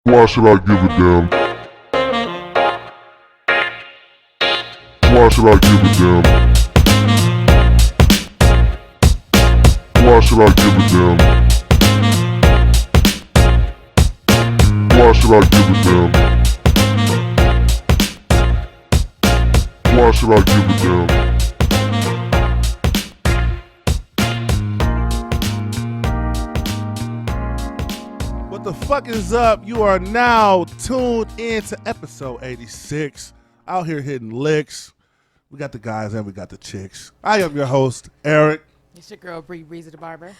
Why should I give a damn? Why should I give a damn? Why should I give a damn? Why should I give a damn? Why should I give a damn? What the fuck is up? You are now tuned in to episode 86. Out here hitting licks. We got the guys and we got the chicks. I am your host, Eric. It's your girl, Breezy the Barber.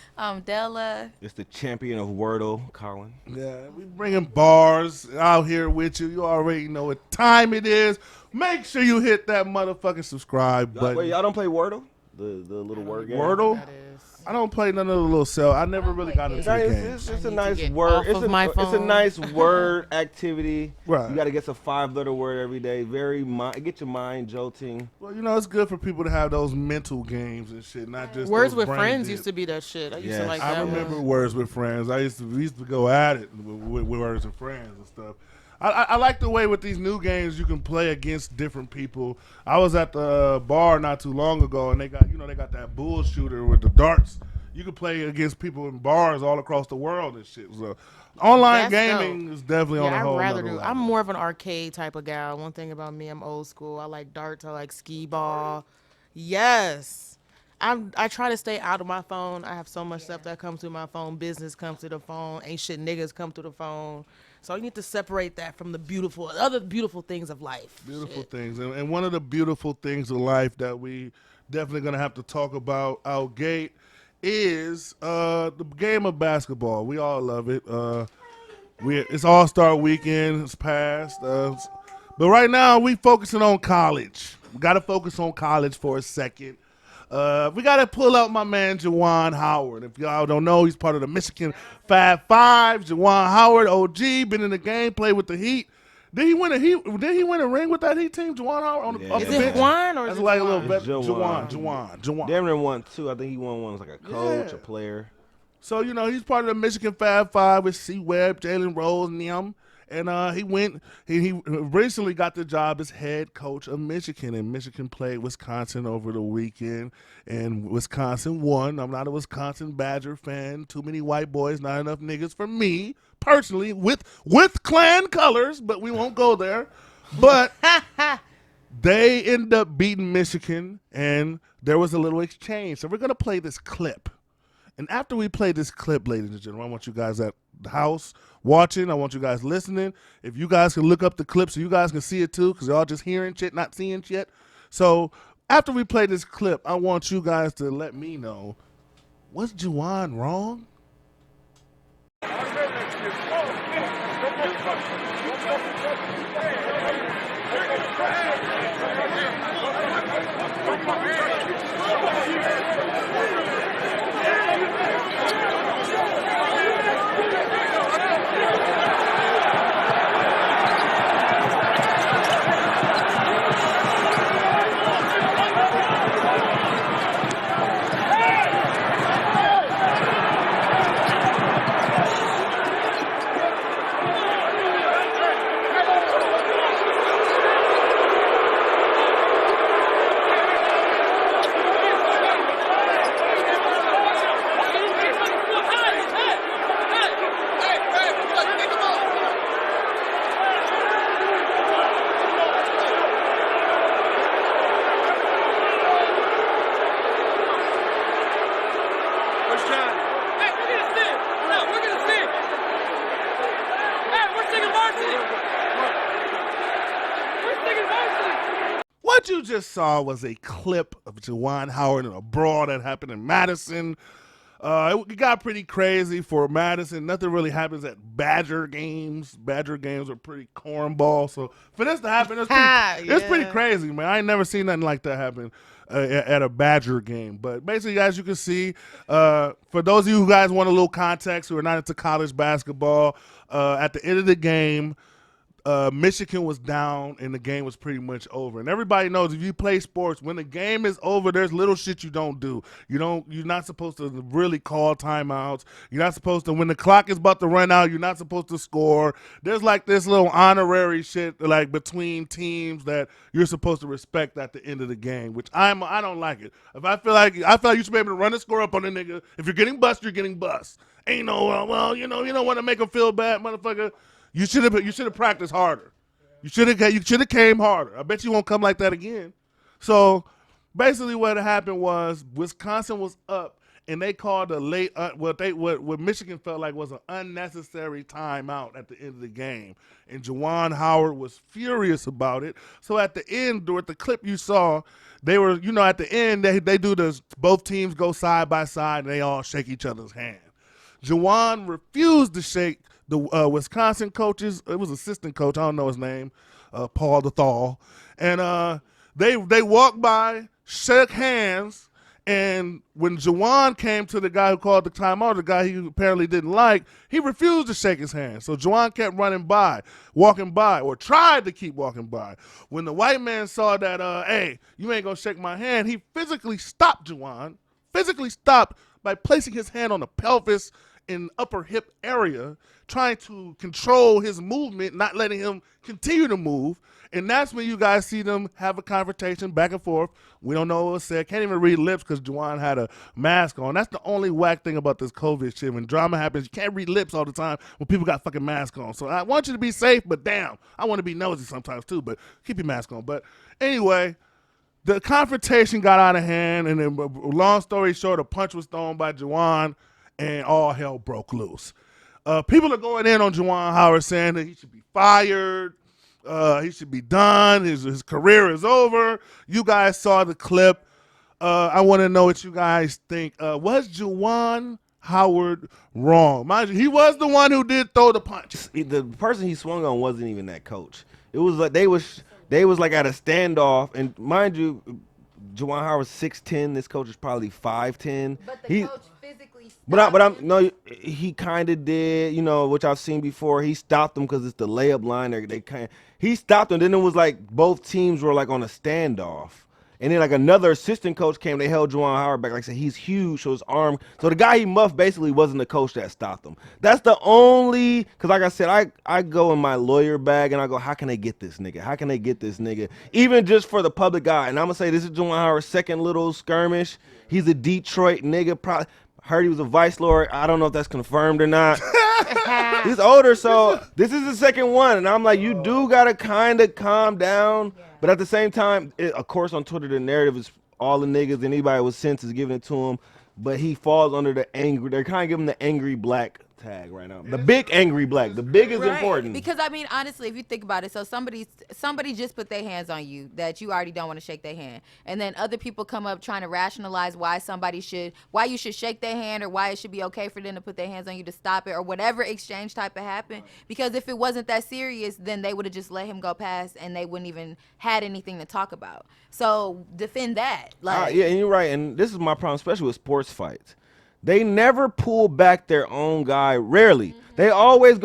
Della. It's the champion of Wordle, Colin. Yeah, we bringing bars out here with you. You already know what time it is. Make sure you hit that motherfucking subscribe button. Wait, y'all don't play Wordle? The little word game? Wordle? That is. I don't play none of the little cell. I never really got into the game. It's I a need nice to get word. off It's of my it's a phone. nice word activity. Right. You got to get a 5-letter word every day. Get your mind jolting. Well, you know, it's good for people to have those mental games and shit, not just Words those with brain Friends dead. used to be that shit. I used Yes. to like I that remember one. Words with Friends. We used to go at it with Words with Friends and stuff. I like the way with these new games you can play against different people. I was at the bar not too long ago, and they got that bull shooter with the darts. You can play against people in bars all across the world and shit. So online That's gaming is definitely on a Yeah, whole I'd rather nother do. level. I'm more of an arcade type of gal. One thing about me, I'm old school. I like darts. I like skee ball. Yes. I try to stay out of my phone. I have so much stuff that comes through my phone. Business comes to the phone. Ain't shit niggas come to the phone. So you need to separate that from the other beautiful things of life. Beautiful Shit. things. And one of the beautiful things of life that we definitely going to have to talk about out gate is the game of basketball. We all love it. It's All-Star Weekend. It's past. But right now, we focusing on college. We got to focus on college for a second. We got to pull up my man, Juwan Howard. If y'all don't know, he's part of the Michigan Fab Five. Juwan Howard, OG, been in the game, played with the Heat. Did he win a ring with that Heat team, Juwan Howard? Yeah. Off Is the it bench? Juan or is That's it like a Juwan? little bit. It's Juwan. Juwan. Damn near won 2. I think he won one as like a coach, Yeah. a player. So, you know, he's part of the Michigan Fab Five with C. Webb, Jalen Rose, and them. And he recently got the job as head coach of Michigan. And Michigan played Wisconsin over the weekend. And Wisconsin won. I'm not a Wisconsin Badger fan. Too many white boys, not enough niggas for me, personally, with Klan colors. But we won't go there. But they ended up beating Michigan. And there was a little exchange. So we're going to play this clip. And after we play this clip, ladies and gentlemen, I want you guys at the house watching. I want you guys listening. If you guys can look up the clip so you guys can see it too, because y'all just hearing shit, not seeing shit. So after we play this clip, I want you guys to let me know, was Juwan wrong? What you just saw was a clip of Juwan Howard and a brawl that happened in Madison. It got pretty crazy for Madison. Nothing really happens at Badger games. Badger games are pretty cornball. So for this to happen, it's pretty crazy, man. I ain't never seen nothing like that happen at a Badger game. But basically, as you can see, for those of you who guys want a little context who are not into college basketball, at the end of the game, Michigan was down and the game was pretty much over. And everybody knows if you play sports, when the game is over, there's little shit you don't do. You're not supposed to really call timeouts. You're not supposed to, when the clock is about to run out, you're not supposed to score. There's like this little honorary shit like between teams that you're supposed to respect at the end of the game, which I don't like it. If I feel like you should be able to run the score up on the nigga. If you're getting bust, you're getting bust. Ain't no you don't want to make him feel bad, motherfucker. You should have practiced harder. You should have came harder. I bet you won't come like that again. So basically, what happened was Wisconsin was up, and they called a late what Michigan felt like was an unnecessary timeout at the end of the game, and Juwan Howard was furious about it. So at the end, with the clip you saw, they were at the end they do this. Both teams go side by side, and they all shake each other's hand. Juwan refused to shake the Wisconsin coaches. It was assistant coach, I don't know his name, Paul DeThal. And they walked by, shook hands, and when Juwan came to the guy who called the timeout, the guy he apparently didn't like, he refused to shake his hand. So Juwan kept walking by, or tried to keep walking by. When the white man saw that, hey, you ain't gonna shake my hand, he physically stopped Juwan, by placing his hand on the pelvis in upper hip area, trying to control his movement, not letting him continue to move. And that's when you guys see them have a confrontation back and forth. We don't know what was said. Can't even read lips because Juwan had a mask on. That's the only whack thing about this COVID shit. When drama happens, you can't read lips all the time when people got fucking masks on. So I want you to be safe, but damn, I want to be nosy sometimes too, but keep your mask on. But anyway, the confrontation got out of hand, and then, long story short, a punch was thrown by Juwan, and all hell broke loose. People are going in on Juwan Howard, saying that he should be fired, he should be done, his career is over. You guys saw the clip. I want to know what you guys think. Was Juwan Howard wrong? Mind you, he was the one who did throw the punch. The person he swung on wasn't even that coach. It was like they was like at a standoff, and mind you, Juwan Howard's 6'10". This coach is probably 5'10". But the coach physically stopped he kind of did, which I've seen before. He stopped them because it's the layup line. He stopped them. Then it was like both teams were like on a standoff. And then like another assistant coach came. They held Juwan Howard back. Like I said, he's huge, so his arm. So the guy he muffed basically wasn't the coach that stopped him. That's the only, because like I said, I go in my lawyer bag and I go, how can they get this nigga? How can they get this nigga? Even just for the public eye. And I'm going to say this is Juwan Howard's second little skirmish. He's a Detroit nigga. Probably heard he was a vice lord. I don't know if that's confirmed or not. He's older, so this is the second one. And I'm like, you do got to kind of calm down. Yeah. But at the same time, of course, on Twitter, the narrative is all the niggas and anybody with sense is giving it to him. But he falls under the angry. They're kind of giving him the angry black tag right now. The big angry black. The big is important. Because I mean, honestly, if you think about it, so somebody just put their hands on you that you already don't want to shake their hand, and then other people come up trying to rationalize why you should shake their hand, or why it should be okay for them to put their hands on you to stop it, or whatever exchange type of happened. Because if it wasn't that serious, then they would have just let him go past, and they wouldn't even had anything to talk about. So defend that. Yeah, and you're right. And this is my problem, especially with sports fights. They never pull back their own guy, rarely. Mm-hmm. They always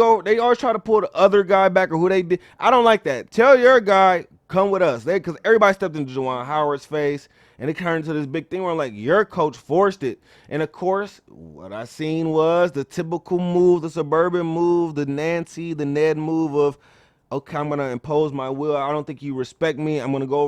try to pull the other guy back or who they did. I don't like that. Tell your guy, come with us. Because everybody stepped into Juwan Howard's face, and it turned into this big thing where I'm like, your coach forced it. And of course, what I seen was the typical move, the suburban move, the Nancy, the Ned move of, okay, I'm going to impose my will. I don't think you respect me. I'm going to go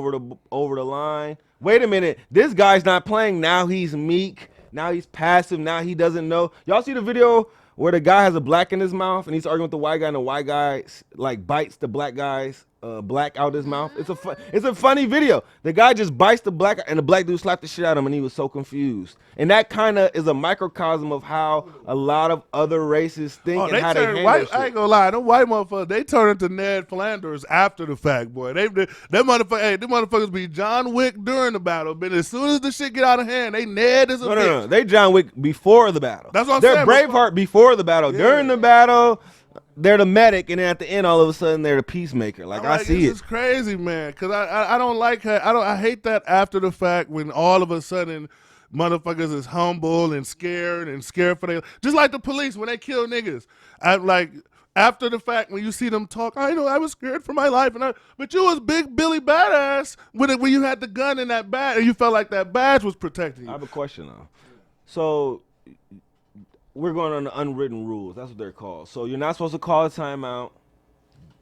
over the line. Wait a minute. This guy's not playing. Now he's meek. Now he's passive. Now he doesn't know. Y'all see the video where the guy has a black in his mouth and he's arguing with the white guy, and the white guy like bites the black guy's black out his mouth? It's a funny video. The guy just bites the black, and the black dude slapped the shit out of him, and he was so confused. And that kind of is a microcosm of how a lot of other races think and how they handle shit. I ain't gonna lie, them white motherfuckers, they turn into Ned Flanders after the fact, boy. Them motherfuckers be John Wick during the battle, but as soon as the shit get out of hand, they Ned as a bitch. No. They John Wick before the battle. That's what I'm saying. They're Braveheart before the battle. Yeah. During the battle, they're the medic, and then at the end, all of a sudden, they're the peacemaker. I see it. This is crazy, man, because I don't like her. I hate that after the fact when all of a sudden motherfuckers is humble and scared for their, just like the police when they kill niggas. After the fact, when you see them talk, I know I was scared for my life, but you was big Billy Badass when you had the gun in that badge, and you felt like that badge was protecting you. I have a question though. So we're going on the unwritten rules. That's what they're called. So you're not supposed to call a timeout.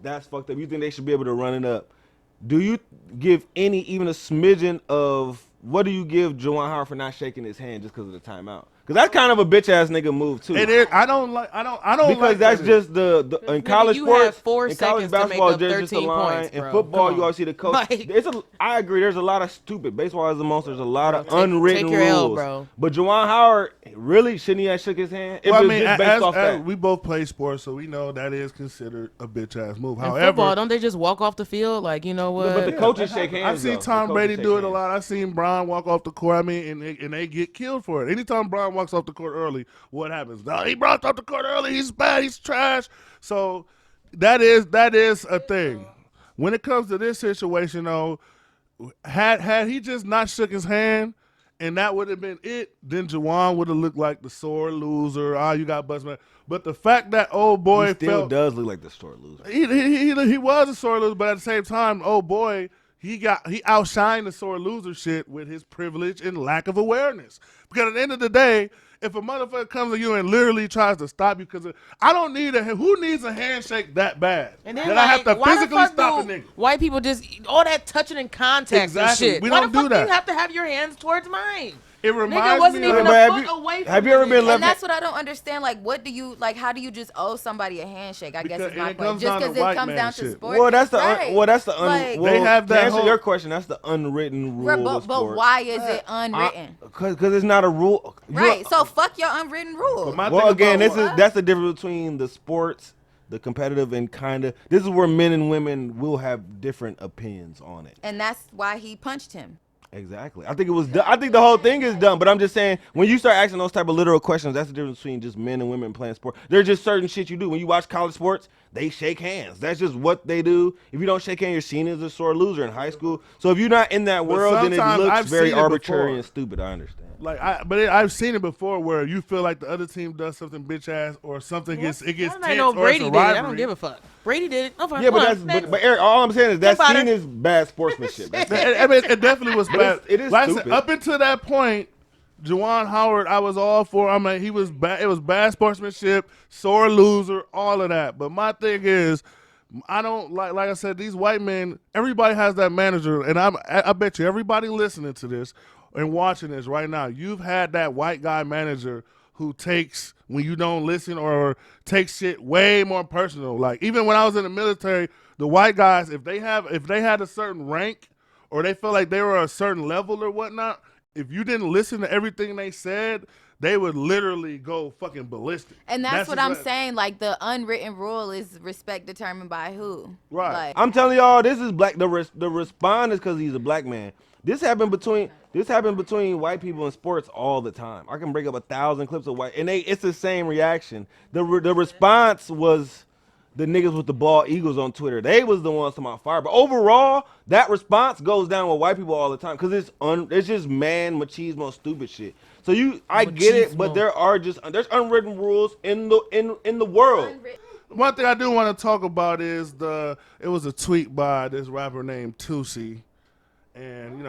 That's fucked up. You think they should be able to run it up? Do you give even a smidgen of what do you give Juwan Howard for not shaking his hand just because of the timeout? Because that's kind of a bitch ass nigga move too. It is. I don't Because like that's that. just the in college you sports, have 4 in college seconds to make basketball, up there's just a 13 line. points, In bro. football, Come you on. always see the coach. Like- I agree. There's a lot of stupid. Baseball is the most. There's a lot of Take unwritten your L, rules. bro. But Juwan Howard, really, shouldn't he have shook his hand? It Well, I was mean, just based off as that. we both play sports, so we know that is considered a bitch ass move. In However, football, don't they just walk off the field? Like, you know what? But the coaches shake hands. I've seen though. Tom The Brady coaches do shake it a hands. lot. I've seen Brian walk off the court. I mean, and they get killed for it. Anytime Brian walks off the court early, what happens? Oh, he brought off the court early. He's bad. He's trash. So that is a thing. When it comes to this situation, though, had he just not shook his hand, and that would have been it, then Juwan would have looked like the sore loser. You got bust, man. But the fact that old boy He still felt does look like the sore loser. he was a sore loser, but at the same time, oh boy, he outshined the sore loser shit with his privilege and lack of awareness. Because at the end of the day, if a motherfucker comes to you and literally tries to stop you, because I don't need who needs a handshake that bad And then, that I have to why the physically fuck stop a do nigga? White people just all that touching and contact Exactly. and shit. We Why don't the fuck do that. you have to have your hands towards mine? It Nigga reminds wasn't me even of But a have foot you- away from have you ever the been nigga. left- And that's what I don't understand. Like, what do you like? How do you just owe somebody a handshake? I guess Because- is my and it point. comes Just down to because it white comes man down to shit. sports. Well, that's right. Like, well, They have to that answer whole- your question, that's the unwritten rule. right, of but sports. why is it unwritten? Because it's not a rule. Right. So fuck your unwritten rule. But my Well, thing again, about- that's the difference between the sports, the competitive, and kind of. This is where men and women will have different opinions on it. And that's why he punched him. Exactly. I think it was. I think the whole thing is dumb. But I'm just saying, when you start asking those type of literal questions, that's the difference between just men and women playing sport. There's just certain shit you do. When you watch college sports, they shake hands. That's just what they do. If you don't shake hands, you're seen as a sore loser in high school. So if you're not in that world, then it sometimes looks I've very seen it arbitrary before. and stupid. I understand. I've seen it before where you feel like the other team does something bitch ass or something gets I tense know or Brady it's did a it. rivalry. I don't give a fuck. Brady did it. Okay, Yeah, but come on, that's next. but Eric, all I'm saying is that's Think about seen it. as bad sportsmanship. That's it. I mean, it definitely was bad. it is Like I said, stupid. up until that point, Juwan Howard, I was all for. I mean, he was bad. It was bad sportsmanship, sore loser, all of that. But my thing is, I don't like I said, these white men. Everybody has that manager, and I bet you everybody listening to this and watching this right now, you've had that white guy manager who takes when you don't listen or takes shit way more personal. Like even when I was in the military, the white guys, if they had a certain rank or they felt like they were a certain level or whatnot, if you didn't listen to everything they said, they would literally go fucking ballistic. And that's what I'm exactly- saying. Like the unwritten rule is respect determined by who. Right. Like, I'm telling y'all, this is black. The respond is because he's a black man. This happened between white people in sports all the time. I can bring up 1,000 clips of white, and it's the same reaction. The response was the niggas with the bald eagles on Twitter. They was the ones talking about fire. But overall, that response goes down with white people all the time because it's just man machismo stupid shit. So I get it, but Machismo. there's unwritten rules in the world. One thing I do want to talk about is it was a tweet by this rapper named Tusi, and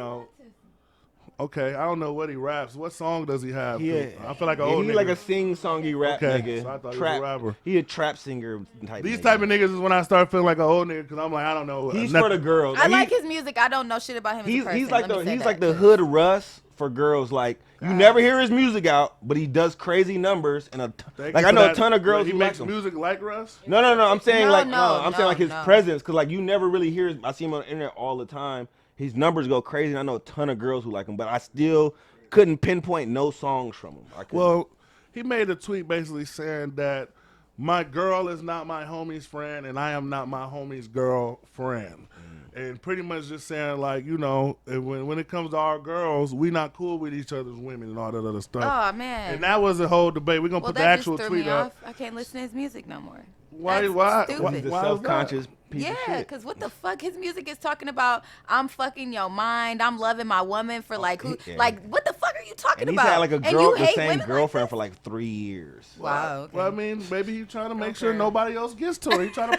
okay, I don't know what he raps. What song does he have? Yeah, I feel like an yeah, old he nigga. like a sing-songy rap Okay, nigga. so I thought he was a trap, rapper. He a trap singer type. These nigga. type of niggas is when I start feeling like an old nigga because I'm like, I don't know. He's nothing. for the girls. I like his music. I don't know shit about him as a person. He's like Let me say he's that. like the hood Russ for girls. Like you never hear his music out, but he does crazy numbers and Thank like you I for know that. a ton of girls He who makes like him. music like Russ. No. I'm saying No, like no, I'm saying like his no. presence because like you never really hear. I see him on the internet all the time. His numbers go crazy. And I know a ton of girls who like him, but I still couldn't pinpoint no songs from him. I couldn't. Well, he made a tweet basically saying that my girl is not my homie's friend and I am not my homie's girlfriend. And pretty much just saying like, when it comes to our girls, we not cool with each other's women and all that other stuff. Oh man. And that was a whole debate. We're going to well, put the that actual just threw tweet me up. off. I can't listen to his music no more. Why? That's Why? stupid. he's a why is that? self-conscious piece of Yeah, shit. because what the fuck? His music is talking about I'm fucking your mind. I'm loving my woman for like who? yeah. Like what the fuck are you talking And he's about? had like a And girl, you the hate same women girlfriend like for like 3 years. Wow. Okay. Well, I mean, maybe he's trying to make sure Okay. nobody else gets to it. He's trying to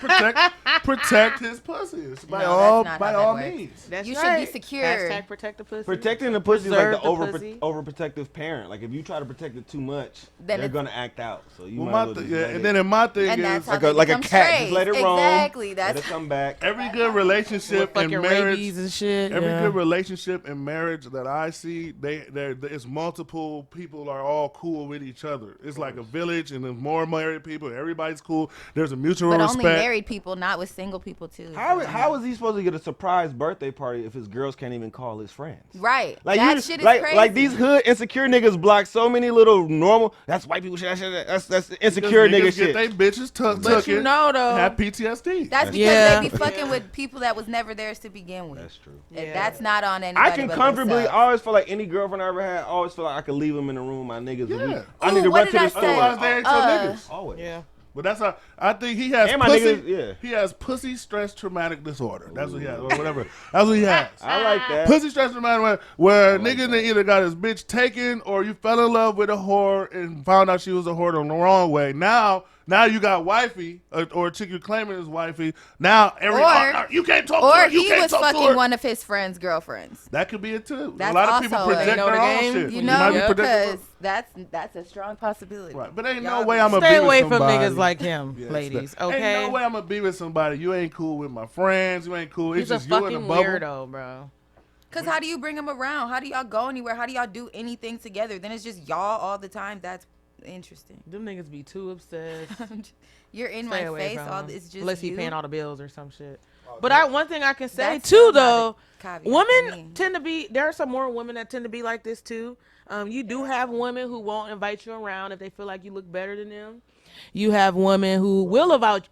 protect his pussies by No, all that's not by how that all works. means. That's You should be right. secure. Hashtag protect the pussy. Protecting the pussy is like the, Preserve the pussy. overprotective parent. Like if you try to protect it too much, Then they're it's- gonna act out. So you Well, might my as well th- just yeah, let and it- then my thing And is that's how like they a become cat. Just strays. let it roam. Exactly. Let That's it come back. every good relationship Fucking and marriage. rabies and shit. Every yeah. good relationship and marriage that I see, it's multiple people are all cool with each other. It's like a village, and there's more married people. Everybody's cool. There's a mutual but respect. only married people, not with single people too. How is he supposed to get a surprise birthday party if his girls can't even call his friends? Right. Like That shit is like, crazy. like these hood insecure niggas block so many little normal. That's white people shit. That's insecure Because nigga niggas shit. get they bitches took But you know though, have PTSD. That's because Yeah. they be fucking with people that was never theirs to begin with. That's true. And Yeah. that's not on anybody. I can but comfortably themselves. always feel like any girlfriend I ever had, I always feel like I could leave them in the room with my niggas. Yeah. I need to Ooh, what run to did I the store. say? Otherwise, they ain't your niggas. Always. yeah. But that's how I think he has And my pussy. niggas, yeah. He has pussy stress traumatic disorder. That's what he has, or whatever. That's what he has. I like that. Pussy stress traumatic where like niggas that. either got his bitch taken or you fell in love with a whore and found out she was a whore the wrong way. Now you got wifey or a chick you're claiming is wifey. Now you can't talk to Or her. You he can't was talk to fucking her. one of his friends' girlfriends. That could be it too. That's a lot of people also a- project Know the their own game? shit. You might be know, projecting- because that's a strong possibility. Right, but ain't Y'all no way I'm gonna Stay be away with from somebody. niggas like him, Yes, ladies. that- Okay. Ain't no way I'm gonna be with somebody. You ain't cool with my friends. You ain't cool. He's It's a just you in a fucking bubble. weirdo, bro. Because how do you bring them around? How do y'all go anywhere? How do y'all do anything together? Then it's just y'all all the time. That's interesting. Them niggas be too obsessed. You're in Stay my away face. from All him. it's just Unless he you. paying all the bills or some shit. But one thing I can say That's too still not though, a caveat for me. women tend to be. There are some more women that tend to be like this too. You do have women who won't invite you around if they feel like you look better than them. You have women who will invite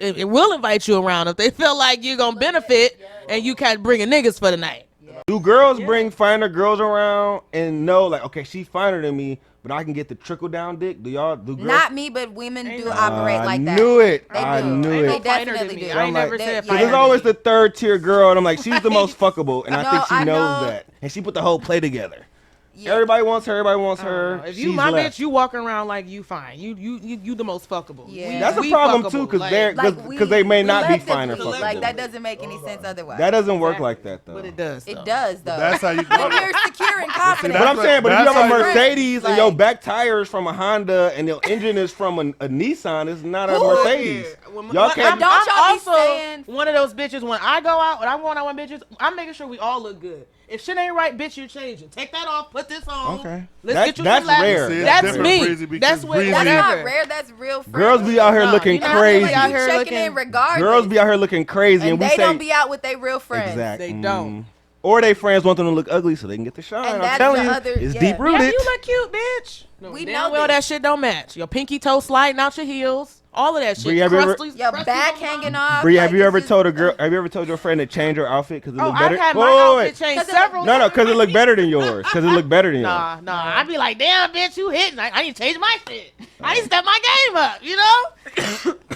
you around if they feel like you're gonna benefit and you can't bring niggas for the night. Do girls bring finer girls around and know like, okay, she finer than me, but I can get the trickle down dick? Do girls? Not me, but women do no- operate like that. I knew it. They I do. knew Ain't no it. They finer than definitely me. do. I ain't never They- said yeah. Cause finer there's than always me. the third tier girl, and I'm like, she's the most fuckable, and I No, think she I knows know. that, and she put the whole play together. Yeah. Everybody wants her. Everybody wants her. If you She's my left. bitch, you walking around like you fine. You the most fuckable. Yeah. That's a We problem fuckable. too, because Like- they're Like because they may not be finer. collectively, fuckable. Like that doesn't make any sense otherwise. That doesn't work like that though. But it does. It though. does though. That's how you When go. you're secure and confident. But I'm saying, but if you That's have a how you- Mercedes and Like- your back tire is from a Honda and your engine is from a Nissan, it's not a Who? Mercedes. When- Y'all when- can't. Don't I'm y'all be also saying- one of those bitches when I go out, when I'm going out with bitches, I'm making sure we all look good. If shit ain't right, bitch, you're changing. Take that off, put this on. Okay. Let's get you That's some rare. laughs. See, it's That's different, me. Breezy, because That's what. Breezy- That's Whatever. not rare. That's real. Girls be out here No, looking you know, crazy. they out here checking looking- in regardless. Girls be out here looking crazy, and, and we they say don't be out with their real friends. exactly. They don't. Or they friends want them to look ugly so they can get the shine. And I'm that's telling the you, other- it's yeah. deep Yeah, rooted. you look cute, bitch. We Damn know well this. that shit don't match. Your pinky toe sliding out your heels. All of that shit. Bree, have you ever- Crusty- Your crusty back on the hanging bottom. off. Bree, like, have you it's ever just- told a girl? Have you ever told your friend to change her outfit because it Oh, look I've better? had my Wait, wait, outfit wait. changed 'Cause it- several No, times. because it look better than yours. Because it look better than yours. Nah. I'd be like, damn, bitch, you hitting. I need to change my shit. I need to step my game up, you know?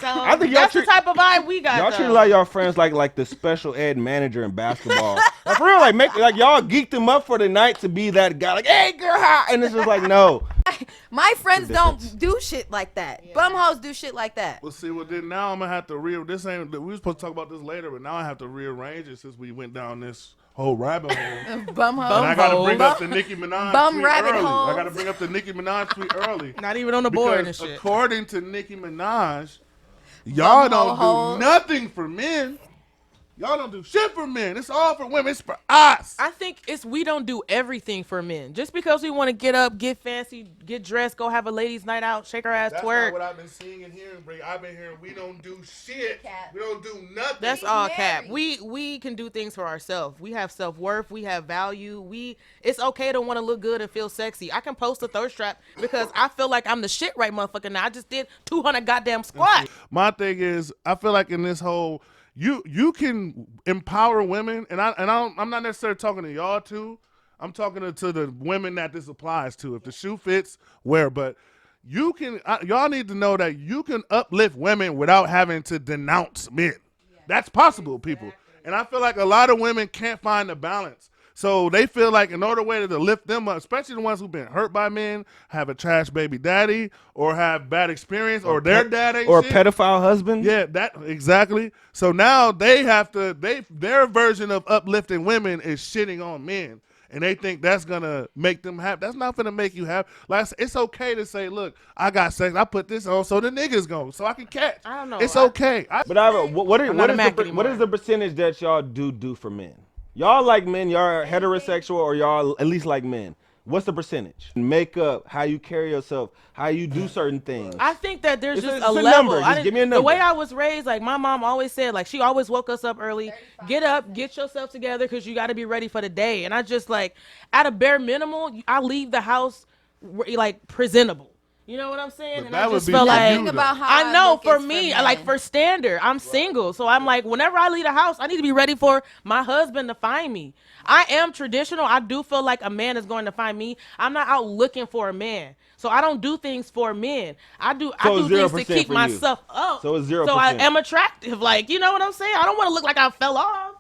So I think y'all that's the treat- type of vibe we got. Y'all though. treat a lot of y'all friends like the special ed manager in basketball. Like, for real, like y'all geeked them up for the night to be that guy. Like, hey, girl, hi. And it's just like, no. My friends difference. don't do shit like that. Bum hoes do shit like that. Well, see, then now I'm gonna have to this ain't. We were supposed to talk about this later, but now I have to rearrange it since we went down this whole rabbit hole. Bum hoes. And I gotta hole. bring up the Nicki Minaj Bum tweet rabbit early. holes. I gotta bring up the Nicki Minaj tweet early. Not even on the board and Because shit. according to Nicki Minaj, y'all don't holes. do nothing for men. Y'all don't do shit for men. It's all for women. It's for us. I think we don't do everything for men. Just because we want to get up, get fancy, get dressed, go have a ladies' night out, shake our ass, That's twerk. not what I've been seeing and hearing, Bree. I've been hearing we don't do shit. Cap. We don't do nothing. That's all cap. married. We can do things for ourselves. We have self-worth. We have value. It's okay to want to look good and feel sexy. I can post a thirst trap because I feel like I'm the shit right motherfucker now. I just did 200 goddamn squats. My thing is, I feel like in this whole, you can empower women, and I'm not necessarily talking to y'all too. I'm talking to the women that this applies to. If the shoe fits, wear. But you can, y'all need to know that you can uplift women without having to denounce men. That's possible, people. And I feel like a lot of women can't find the balance. So they feel like in order way to lift them up, especially the ones who've been hurt by men, have a trash baby daddy, or have bad experience, or their dad ain't or a shit. pedophile husband. Yeah, that exactly. So now they have to. Their version of uplifting women is shitting on men. And they think that's gonna make them happy. That's not gonna make you happy. Like, it's okay to say, "Look, I got sex. I put this on so the niggas go, so I can catch." I don't know. It's okay. But I have a, what I'm not a Mac is anymore. the percentage that y'all do for men? Y'all like men? Y'all are heterosexual, or y'all at least like men? What's the percentage? Makeup, how you carry yourself, how you do certain things. I think that there's It's just a a level. number. Just give me a The number. way I was raised, like my mom always said, like she always woke us up early. Get up, get yourself together, because you got to be ready for the day. And I just like, at a bare minimal, I leave the house like presentable. You know what I'm saying? But And that I would just be felt for like you, though. about how I know look for is me, men. like for standard, I'm single, so I'm like, whenever I leave the house, I need to be ready for my husband to find me. I am traditional. I do feel like a man is going to find me. I'm not out looking for a man, so I don't do things for men. I do So things to 0% keep for you. myself up. So it's So I 0%. am attractive. Like, you know what I'm saying? I don't want to look like I fell off.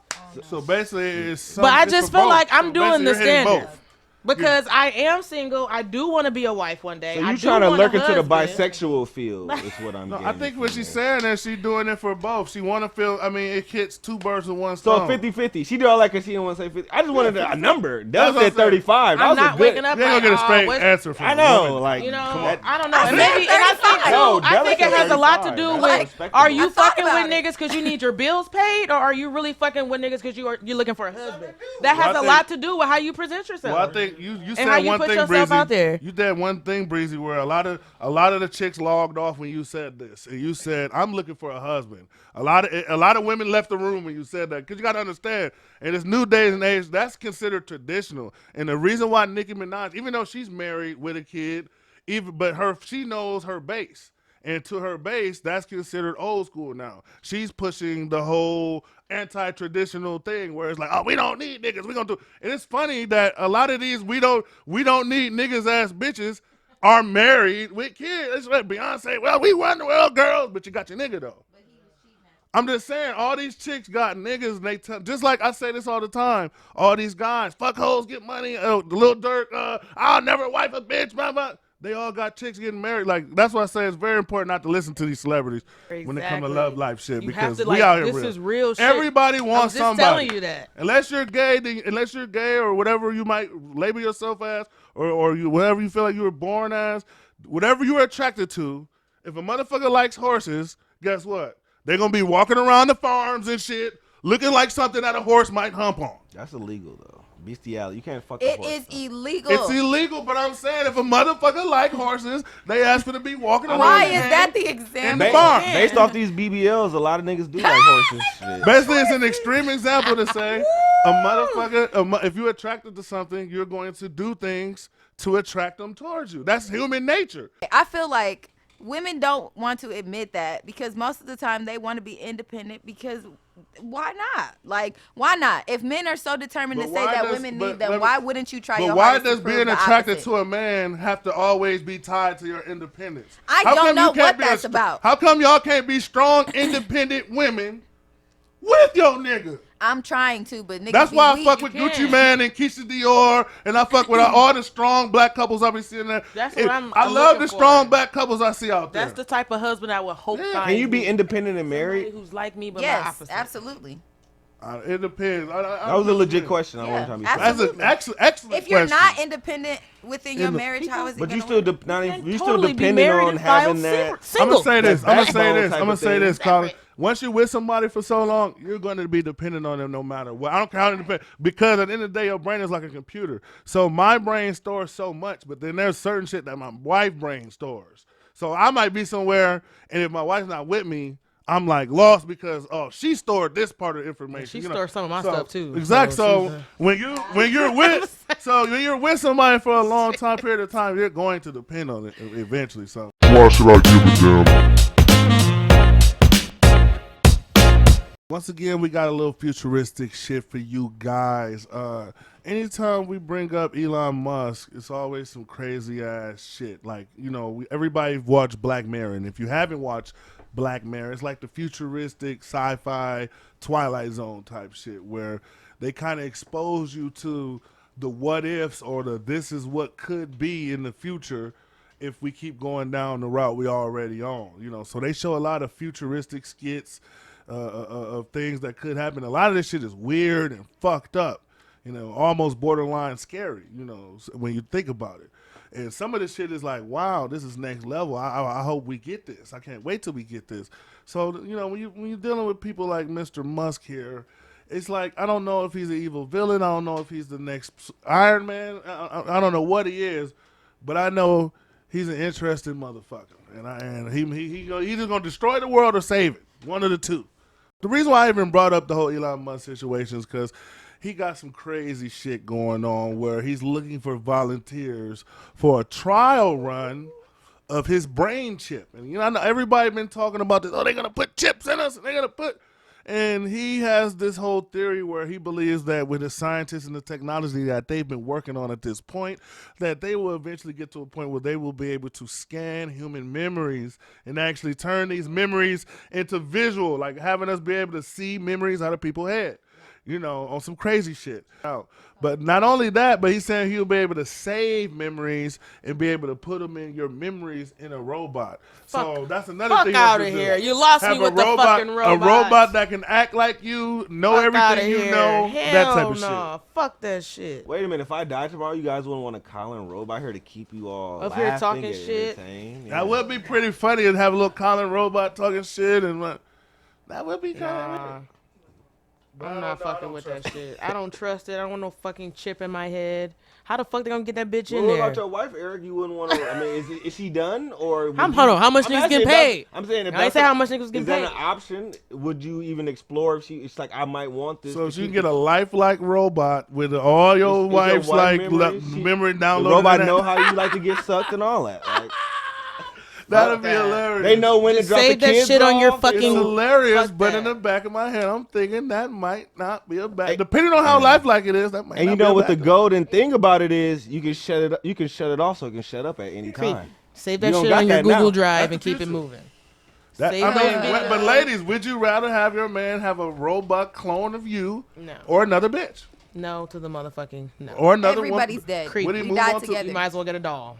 So basically, it's. But I it's just for feel both. like I'm So doing basically the you're hitting standard. both. Because I am single. I do want to be a wife one day. So I you do trying to want a lurk into the husband. bisexual field is what I'm No, getting. I think what from she's this. saying is she's doing it for both. She want to feel. I mean, it hits two birds with one So stone. 50-50. She do all that because she didn't want to say 50. I just wanted a number. That That's what said I'm saying. 35. That I'm was not a good. waking up You ain't like, gonna get a straight what's- answer from I a know, woman. like, You know, come on. I don't know. I And said maybe, and I think, 35. No, I think it has a lot to 35. do That's with, respectable. are you I thought fucking with about it. niggas because you need your bills paid, or are you really fucking with niggas because you're looking for a husband? That Well, has I a think- lot to do with how you present yourself. Well, I think you said how you one put thing, yourself Breezy. out there. You did one thing, Breezy, where a lot of the chicks logged off when you said this, and you said, "I'm looking for a husband." A lot of women left the room when you said that, because you got to understand, in this new days and age, that's considered traditional. And the reason why Nicki Minaj, even though she's married with a kid, she knows her base. And to her base, that's considered old school now. She's pushing the whole anti-traditional thing where it's like, oh, we don't need niggas. We gonna do. And it's funny that a lot of these we don't need niggas ass bitches are married with kids. It's like Beyonce. Well, we run the world, girls, but you got your nigga though. I'm just saying, all these chicks got niggas, and they just like I say this all the time. All these guys, fuck hoes, get money. The Lil Durk, I'll never wife a bitch. Blah, blah. They all got chicks getting married. Like, that's why I say it's very important not to listen to these celebrities when it comes to Exactly. love life shit, You because have to, we like, out here this real. is real shit. Everybody I'm wants just somebody. telling you that. Unless you're gay or whatever you might label yourself as, or you whatever you feel like you were born as, whatever you were attracted to. If a motherfucker likes horses, guess what? They're gonna be walking around the farms and shit, looking like something that a horse might hump on. That's illegal though. Bestiality. You can't fuck a It horse. is though. illegal. It's illegal, but I'm saying if a motherfucker like horses, they ask for to be walking around. Why the is game. that the In example? the farm. Based off these BBLs, a lot of niggas do like horses. Shit. Basically, it's an extreme example to say a motherfucker, if you're attracted to something, you're going to do things to attract them towards you. That's human nature. I feel like women don't want to admit that because most of the time they want to be independent because why not? Like, why not? If men are so determined But to say why that does- women but need them, let me- why wouldn't you try But your why hardest does to prove being the attracted opposite? to a man have to always be tied to your independence? I How don't come know you can't what be that's about. How come y'all can't be strong, independent women with your nigga? I'm trying to, but niggas That's be why I weak. fuck with You Gucci can. Man and Keisha Dior, and I fuck with all the strong black couples I be seeing there. That's what I'm I love looking the for. strong black couples I see out there. That's the type of husband I would hope Yeah. find Can you be me. independent and Somebody married? who's like me but my Yes, opposite. absolutely. It depends. That was a legit question. I Yeah, wasn't trying to be absolutely. funny. That's an excellent If you're question. not independent within your In the- marriage, how is it But you gonna still, work? you still Totally be depending married on and file having that. I'm single. gonna say this. That I'm gonna say backbone this. type I'm gonna of say thing. this, Colin. Separate. Once you're with somebody for so long, you're going to be dependent on them no matter what. I don't care how independent, because at the end of the day, your brain is like a computer. So my brain stores so much, but then there's certain shit that my wife brain stores. So I might be somewhere, and if my wife's not with me, I'm like lost because she stored this part of information. She you know? stored some of my stuff, too. Exactly. So So when you're with somebody for a long time period of time, you're going to depend on it eventually. So. Why should I give a damn? Once again, we got a little futuristic shit for you guys. Anytime we bring up Elon Musk, it's always some crazy ass shit. Like, everybody watched Black Mirror, and if you haven't watched Black Mirror. It's like the futuristic sci-fi Twilight Zone type shit where they kind of expose you to the what ifs or the this is what could be in the future if we keep going down the route we already on. You know, so they show a lot of futuristic skits of things that could happen. A lot of this shit is weird and fucked up. You know, almost borderline scary, you know, when you think about it. And some of this shit is like, wow, this is next level. I hope we get this. I can't wait till we get this. So, you know, when you're dealing with people like Mr. Musk here, it's like, I don't know if he's an evil villain. I don't know if he's the next Iron Man. I don't know what he is, but I know he's an interesting motherfucker. And he's either going to destroy the world or save it. One of the two. The reason why I even brought up the whole Elon Musk situation is because he got some crazy shit going on where he's looking for volunteers for a trial run of his brain chip. And, you know, I know everybody been talking about this. Oh, they're going to put chips in us. And they're going to put... And he has this whole theory where he believes that with the scientists and the technology that they've been working on at this point, that they will eventually get to a point where they will be able to scan human memories and actually turn these memories into visual, like having us be able to see memories out of people's head. You know, on some crazy shit. But not only that, but he's saying he'll be able to save memories and be able to put them in your memories in a robot. So that's another thing. Fuck out of here. You lost me with the fucking robot. A robot that can act like you, know everything you know, that type of shit. Fuck that shit. Wait a minute. If I die tomorrow, you guys wouldn't want to call in robot here to keep you all up laughing here talking and shit. entertained? That would be pretty funny to have a little Colin robot talking shit. And that would be kind of weird. I'm not fucking with that shit. I don't trust it. I don't want no fucking chip in my head. How the fuck they gonna get that bitch in What there? about your wife, Eric? You wouldn't want to. I mean, is she done or? Hold on. How much niggas getting paid? I'm saying if I ain't say how much niggas getting is that paid. an option? Would you even explore if it's like I might want this? So you can get a lifelike robot with all your wife's wife like memory memory downloaded. The robot know how you like to get sucked and all that. Like, that'd be hilarious. They know when Just to drop save the that kids shit on your off. fucking- It's hilarious, Fuck but that. in the back of my head, I'm thinking that might not be a bad. Depending on how lifelike it is, that might. And not you be know a what the bad golden thing about it is, you can shut it. You can shut it off, so it can shut up at any time. Save You that don't shit got on your that now. Google Drive That's and the keep it future. moving. That, Save I those mean, videos. but ladies, would you rather have your man have a robot clone of you, No. or another bitch, No to the motherfucking no. or another Everybody's one? dead. Creep. Would he We move died on to- together. You might as well get a doll.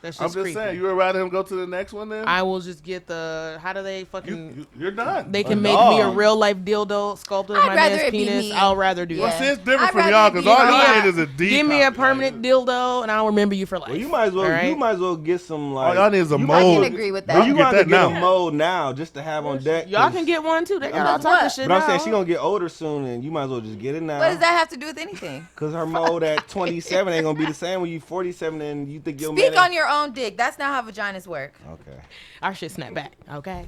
That's I'm just just creepy. saying, you would rather him go to the next one then? I will just get the. How do they fucking? You're done. They can A make me a dog. real life dildo sculpted of I'd my rather man's it be penis. me. I'll rather do Yeah. Well, that. see, it's different I'd from rather y'all it be because all me. y'all Yeah. need is a D. Give me a copy, permanent like, dildo, and I'll remember you for life. Well, you might as well. All right? You might as well get some like. All y'all need is a you mold. I can might- agree with But that. you You get got to that get now. a mold now just to have on deck. Y'all 'cause- can get one too. They got all Because type of what? shit But I'm now. saying she's gonna get older soon, and you might as well just get it now. What does that have to do with anything? Cause her mold at 27 ain't gonna be the same when you 47 and you think your Speak man. on your own dick. That's not how vaginas work. Okay. Our shit snap back. Okay.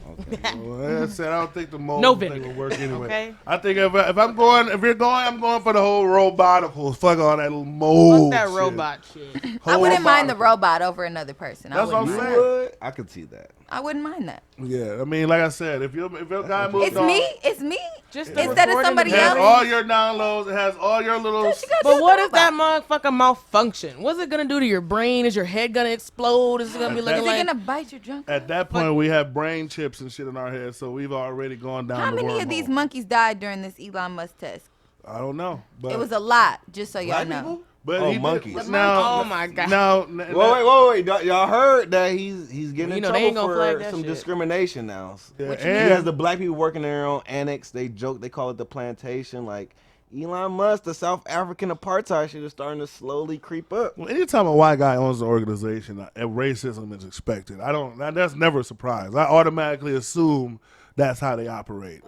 Well, like I said, I don't think the mold No thing vinegar. will work anyway. Okay. I think if you're going, I'm going for the whole robotical. Fuck all that little mold. Fuck that shit. robot shit. I wouldn't mind the robotical. robot over another person. That's what I'm wouldn't saying. mind. Would? I could see that. I wouldn't mind that. Yeah, I mean, like I said, if your guy moves It's on, me. It's me. Just Instead of somebody it has else. all your downloads, it has all your little. She gotta do But the what if that robot. motherfucker malfunction? What's it gonna do to your brain? Is your head gonna explode? Is it gonna be Is looking Is like? it gonna bite your junk? At that point, we have brain chips and shit in our heads, so we've already gone down How the many of wormhole. these monkeys died during this Elon Musk test? I don't know, but It was a lot, just so y'all Black know. people? but Oh, he did- monkeys. Now, Oh my God. Now, Wait. Y'all heard that he's getting You in know, they ain't trouble gonna flag for that some shit. discrimination now. Yeah, What you He and has the black people working in their own annex. They joke, they call it the plantation. Like Elon Musk, the South African apartheid shit is starting to slowly creep up. Well, anytime a white guy owns an organization, racism is expected. That's never a surprise. I automatically assume that's how they operate.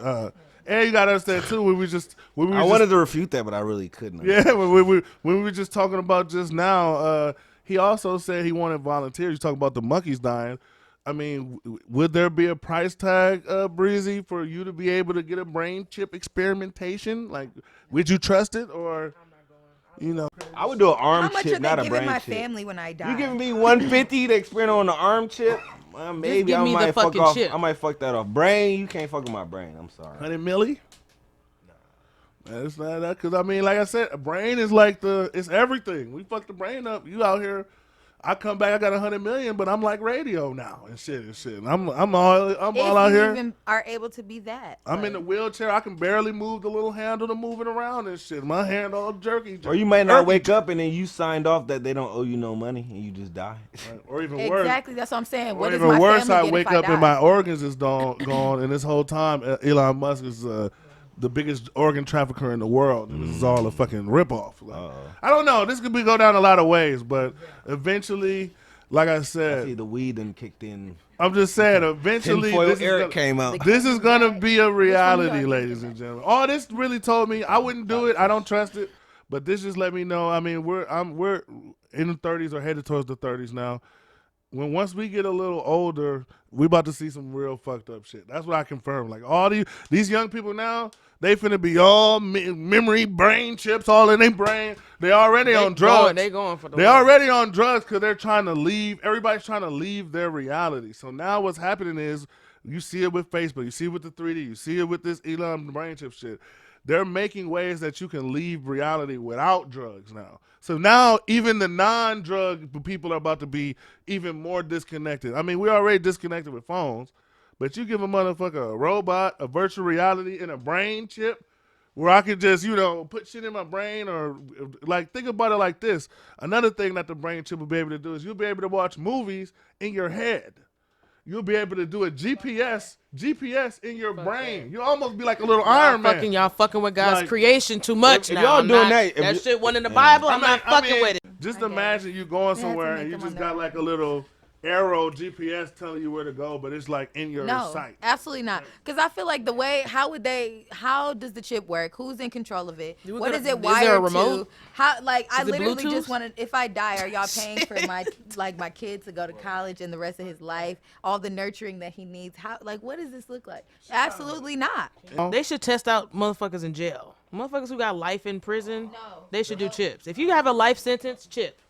And you gotta understand too, I wanted to refute that, but I really couldn't. yeah, when we were just talking about just now, he also said he wanted volunteers. You talk about the monkeys dying. I mean, would there be a price tag, Breezy, for you to be able to get a brain chip experimentation? Like, would you trust it, or you know? I would do an arm How much chip, are not they a giving brain my chip. family when I die? You giving me 150 to experiment on the arm chip? Maybe give I me the might fuck fucking off. chip. I might fuck that off. Brain, you can't fuck with my brain. I'm sorry. 100 milli? No. It's not that, because I mean, like I said, a brain is like it's everything. We fuck the brain up. You out here, I come back, I got 100 million, but I'm like radio now and shit. And I'm all If out you here. even are able to be that. I'm in the wheelchair. I can barely move the little handle to move it around and shit. My hand all jerky. Or you might not wake up and then you signed off that they don't owe you no money and you just die. Right. Or even worse. Exactly, that's what I'm saying. Or What does even my worse, family I get wake if I up die? and my organs is gone, and this whole time Elon Musk is the biggest organ trafficker in the world, and this is all a fucking ripoff. Like, I don't know. This could go down a lot of ways, but eventually, like I I said, see the weed done kicked in. I'm just saying, eventually, Tinfoil Eric came out. this is gonna be a reality, ladies and gentlemen. All this really told me I wouldn't do it. I don't trust it, but this just let me know. I mean, we're in the 30s or headed towards the 30s now. Once we get a little older, we about to see some real fucked up shit. That's what I confirm. Like all these young people now, they finna be all memory, brain chips, all in their brain. They already on drugs. They going for the They money. already on drugs because they're trying to leave. Everybody's trying to leave their reality. So now what's happening is you see it with Facebook, you see it with the 3D, you see it with this Elon brain chip shit. They're making ways that you can leave reality without drugs now. So now even the non-drug people are about to be even more disconnected. I mean, we're already disconnected with phones, but you give a motherfucker a robot, a virtual reality, and a brain chip where I could just, put shit in my brain or, like, think about it like this. Another thing that the brain chip will be able to do is you'll be able to watch movies in your head. You'll be able to do a GPS in your brain. You'll almost be like a little Iron Man. Y'all fucking with God's Like, creation too much if now. y'all I'm doing not- that- that shit wasn't in the Bible. I'm not fucking with it. Just I imagine you going They had to somewhere make and you them just on got their like a little arrow GPS telling you where to go, but it's like in your No, sight. absolutely not. Because I feel like how does the chip work? Who's in control of it? You What gonna- is it is there a wired to? remote? How, like, I Is it literally Bluetooth? just want to, if I die, are y'all paying for my kid to go to college and the rest of his life? All the nurturing that he needs? How, like, what does this look like? Absolutely not. They should test out motherfuckers in jail. Motherfuckers who got life in prison, they should do chips. If you have a life sentence, chip.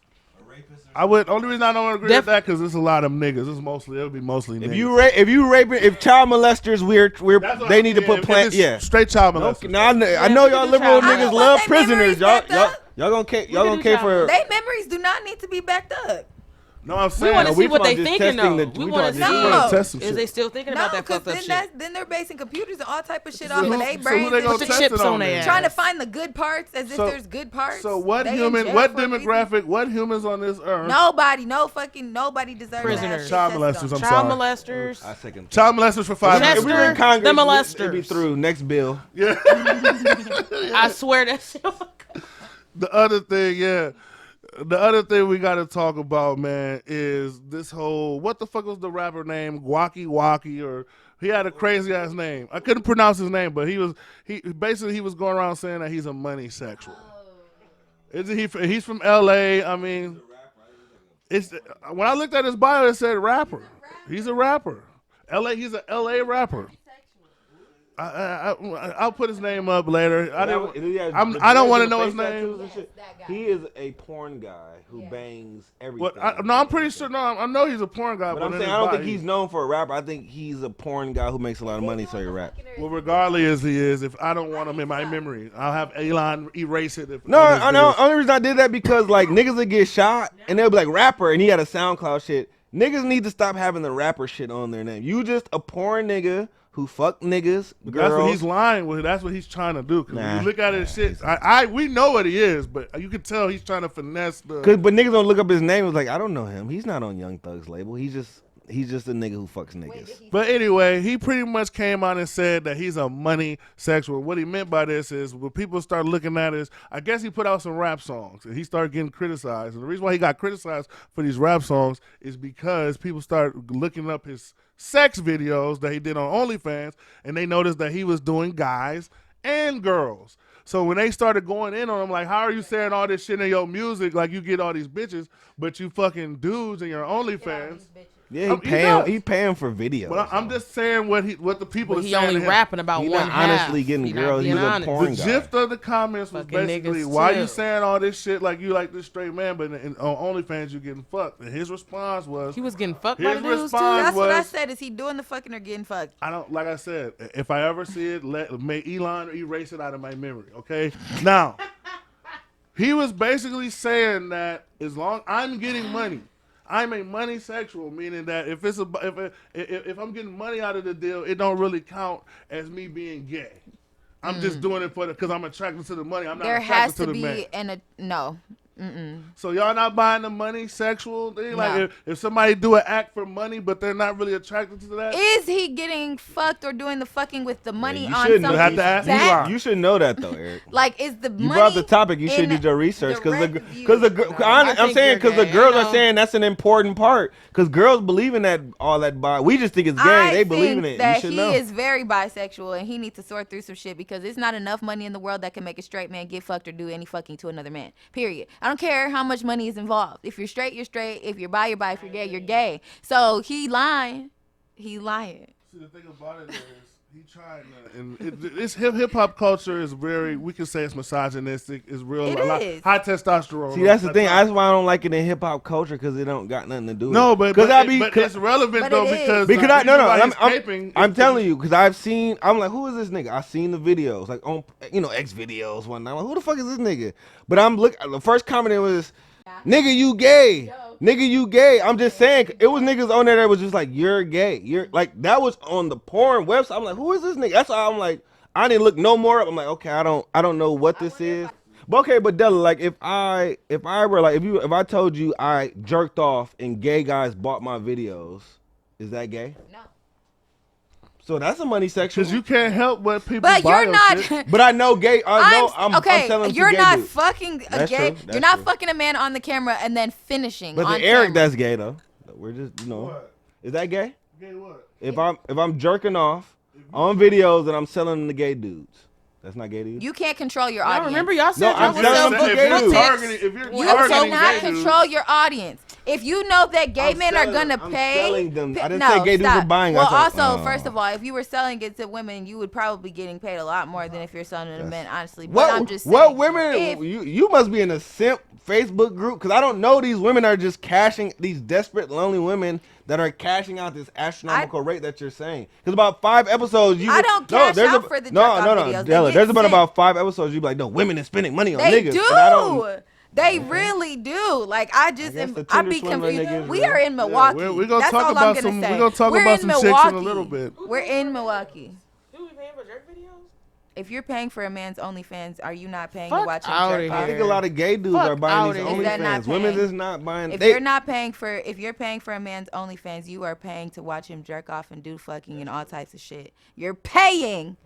I would. Only reason I don't agree with that because it's a lot of niggas. It'll be mostly niggas. If child molesters, That's what they I'm need to saying. put If plant. it's Yeah. straight child No, molesters. now I know we y'all can do liberal child niggas molesters. love But they memories prisoners. Y'all backed up. gonna can gonna do care child for. They memories do not need to be backed up. No, I'm We saying want to see what they just thinking testing though. the- We we want to talking- see we wanna test some is shit. they still thinking No, about that because fucked up shit. then they're basing computers and all type of shit So off who- of their so who brains. they and gonna Put the test chips it on on their then? ass. trying to find the good parts as if So- there's good parts. So what They in human? jail What for a reason. demographic? What humans on this earth? Nobody deserves Prisoners. Child molesters. I'm Child sorry. molesters. I second. Child molesters for 5 Chester, If we were in minutes. Congress, the molesters. it'd be through next bill. Yeah. I swear that shit. The other thing we got to talk about, man, is this whole, what the fuck was the rapper name? Wacky Wacky, or he had a crazy ass name. I couldn't pronounce his name, but he was going around saying that he's a money sexual. He's from LA. I mean, when I looked at his bio, it said rapper. He's a rapper. He's a LA rapper. I'll put his name up later. I don't want to know his name. He is a porn guy who bangs everything. I'm pretty sure. No, I know he's a porn guy. But I'm saying I don't think he's known for a rapper. I think he's a porn guy who makes a lot of money, so he rap. Well, regardless as he is, if I don't want him in my memory, I'll have Elon erase it. No, I know. Only reason I did that because like niggas would get shot and they'll be like rapper, and he had a SoundCloud shit. Niggas need to stop having the rapper shit on their name. You just a porn nigga who fuck niggas, girls. That's what he's lying with. That's what he's trying to do. Cause when Nah. you look at his shit, we know what he is, but you can tell he's trying to finesse the. But niggas don't look up his name. It's like I don't know him. He's not on Young Thug's label. He's just a nigga who fucks niggas. But anyway, he pretty much came out and said that he's a money sexual. What he meant by this is when people start looking at it, I guess he put out some rap songs and he started getting criticized. And the reason why he got criticized for these rap songs is because people started looking up his sex videos that he did on OnlyFans, and they noticed that he was doing guys and girls. So when they started going in on him, like, how are you saying all this shit in your music, like you get all these bitches, but you fucking dudes in your OnlyFans? Yeah, he paying for videos. But I'm just saying what the people But are he saying. only to him. rapping about He one not half. honestly getting He not girls. being He's a honest. porn The guy. gist of the comments was Fucking basically, niggas why you chill. saying all this shit like you like this straight man, but on OnlyFans you getting fucked? And his response was, He was getting fucked by His the dudes too. response- That's what I was- said. Is he doing the fucking or getting fucked? I don't, like I said, if I ever see it, may Elon erase it out of my memory, okay? Now, he was basically saying that as long I'm getting money, I'm a money sexual, meaning that if it's if I'm getting money out of the deal, it don't really count as me being gay. I'm just doing it because I'm attracted to the money. I'm not There attracted has to to the man. be no. So y'all not buying the money sexual thing? No. Like if somebody do an act for money, but they're not really attracted to that? Is he getting fucked or doing the fucking with the money you on shouldn't something? have to ask that, Eli. You should know that though, Eric. like, is the You money brought the topic. You should in do your research direct because view? I'm think saying you're because the gay, girls you are know? saying that's an important part because girls believe in that all that bi. We just think it's gay. I They believe in think it. that You should he know. is very bisexual and he needs to sort through some shit because there's not enough money in the world that can make a straight man get fucked or do any fucking to another man. Period. I don't care how much money is involved. If you're straight, you're straight. If you're bi, you're bi. If you're gay, you're gay. So he lying. He lying. See, the thing about it is, he trying to, and it's hip hop culture is very, we can say it's misogynistic. It's real, It a lot, is. high testosterone. See, that's the thing. That's why I don't like it in hip hop culture because it don't got nothing to do with No, it. but it's relevant But though it is. because Because I'm taping. telling you because I'm like, who is this nigga? I've seen the videos like on X videos one night. I'm like, who the fuck is this nigga? But the first comment was, nigga, you gay. Nigga, you gay. I'm just saying, it was niggas on there that was just like, you're gay. You're like, that was on the porn website. I'm like, who is this nigga? That's why I'm like, I didn't look no more up. I'm like, okay, I don't know what this is. But okay, but Della, like if I were like, if I told you I jerked off and gay guys bought my videos, is that gay? No. So that's a money section. Because you can't help what people But buy you're your not. shit. But I know gay. I'm okay, telling you're gay not dudes. fucking a That's gay. true, that's You're not true. fucking a man on the camera and then finishing But on to Eric, camera. that's gay though. We're just What? Is that gay? Gay what? If I'm jerking off on videos and I'm selling them to gay dudes, that's not gay to you? You can't control your Y'all audience. remember y'all said No, I'm y'all telling was them If gay you're dudes. targeting, if you're You targeting cannot gay dudes, control your audience. If you know that gay I'm men are selling gonna them. I'm pay, selling them. I didn't no, say gay dudes stop. are buying. I Well, said, also, first of all, if you were selling it to women, you would probably be getting paid a lot more than if you're selling it to men, honestly. But I'm just saying. What women? if- You must be in a simp Facebook group because I don't know these women are just cashing, these desperate lonely women that are cashing out this astronomical rate that you're saying. Because about 5 episodes, I don't cash out for the jerk-off videos. They Della, get there's been sent. about 5 episodes you be like, no, women is spending money on They niggas. do. And I don't, They really do. Like I just, guess the I'd Tinder be swindler nigga confused. is We real. are in Milwaukee. we're gonna That's talk all about I'm gonna some. say. We're gonna talk We're about in some chicks Milwaukee. in a little bit. We're in Milwaukee. Who we paying for jerk videos? If you're paying for a man's OnlyFans, are you not paying Fuck to watch him outta jerk I off? think a lot of gay dudes Fuck are buying these outta here. Is that not OnlyFans. Women paying? is not buying. If they, you're not paying for, if you're paying for a man's OnlyFans, you are paying to watch him jerk off and do fucking and all types of shit. You're paying.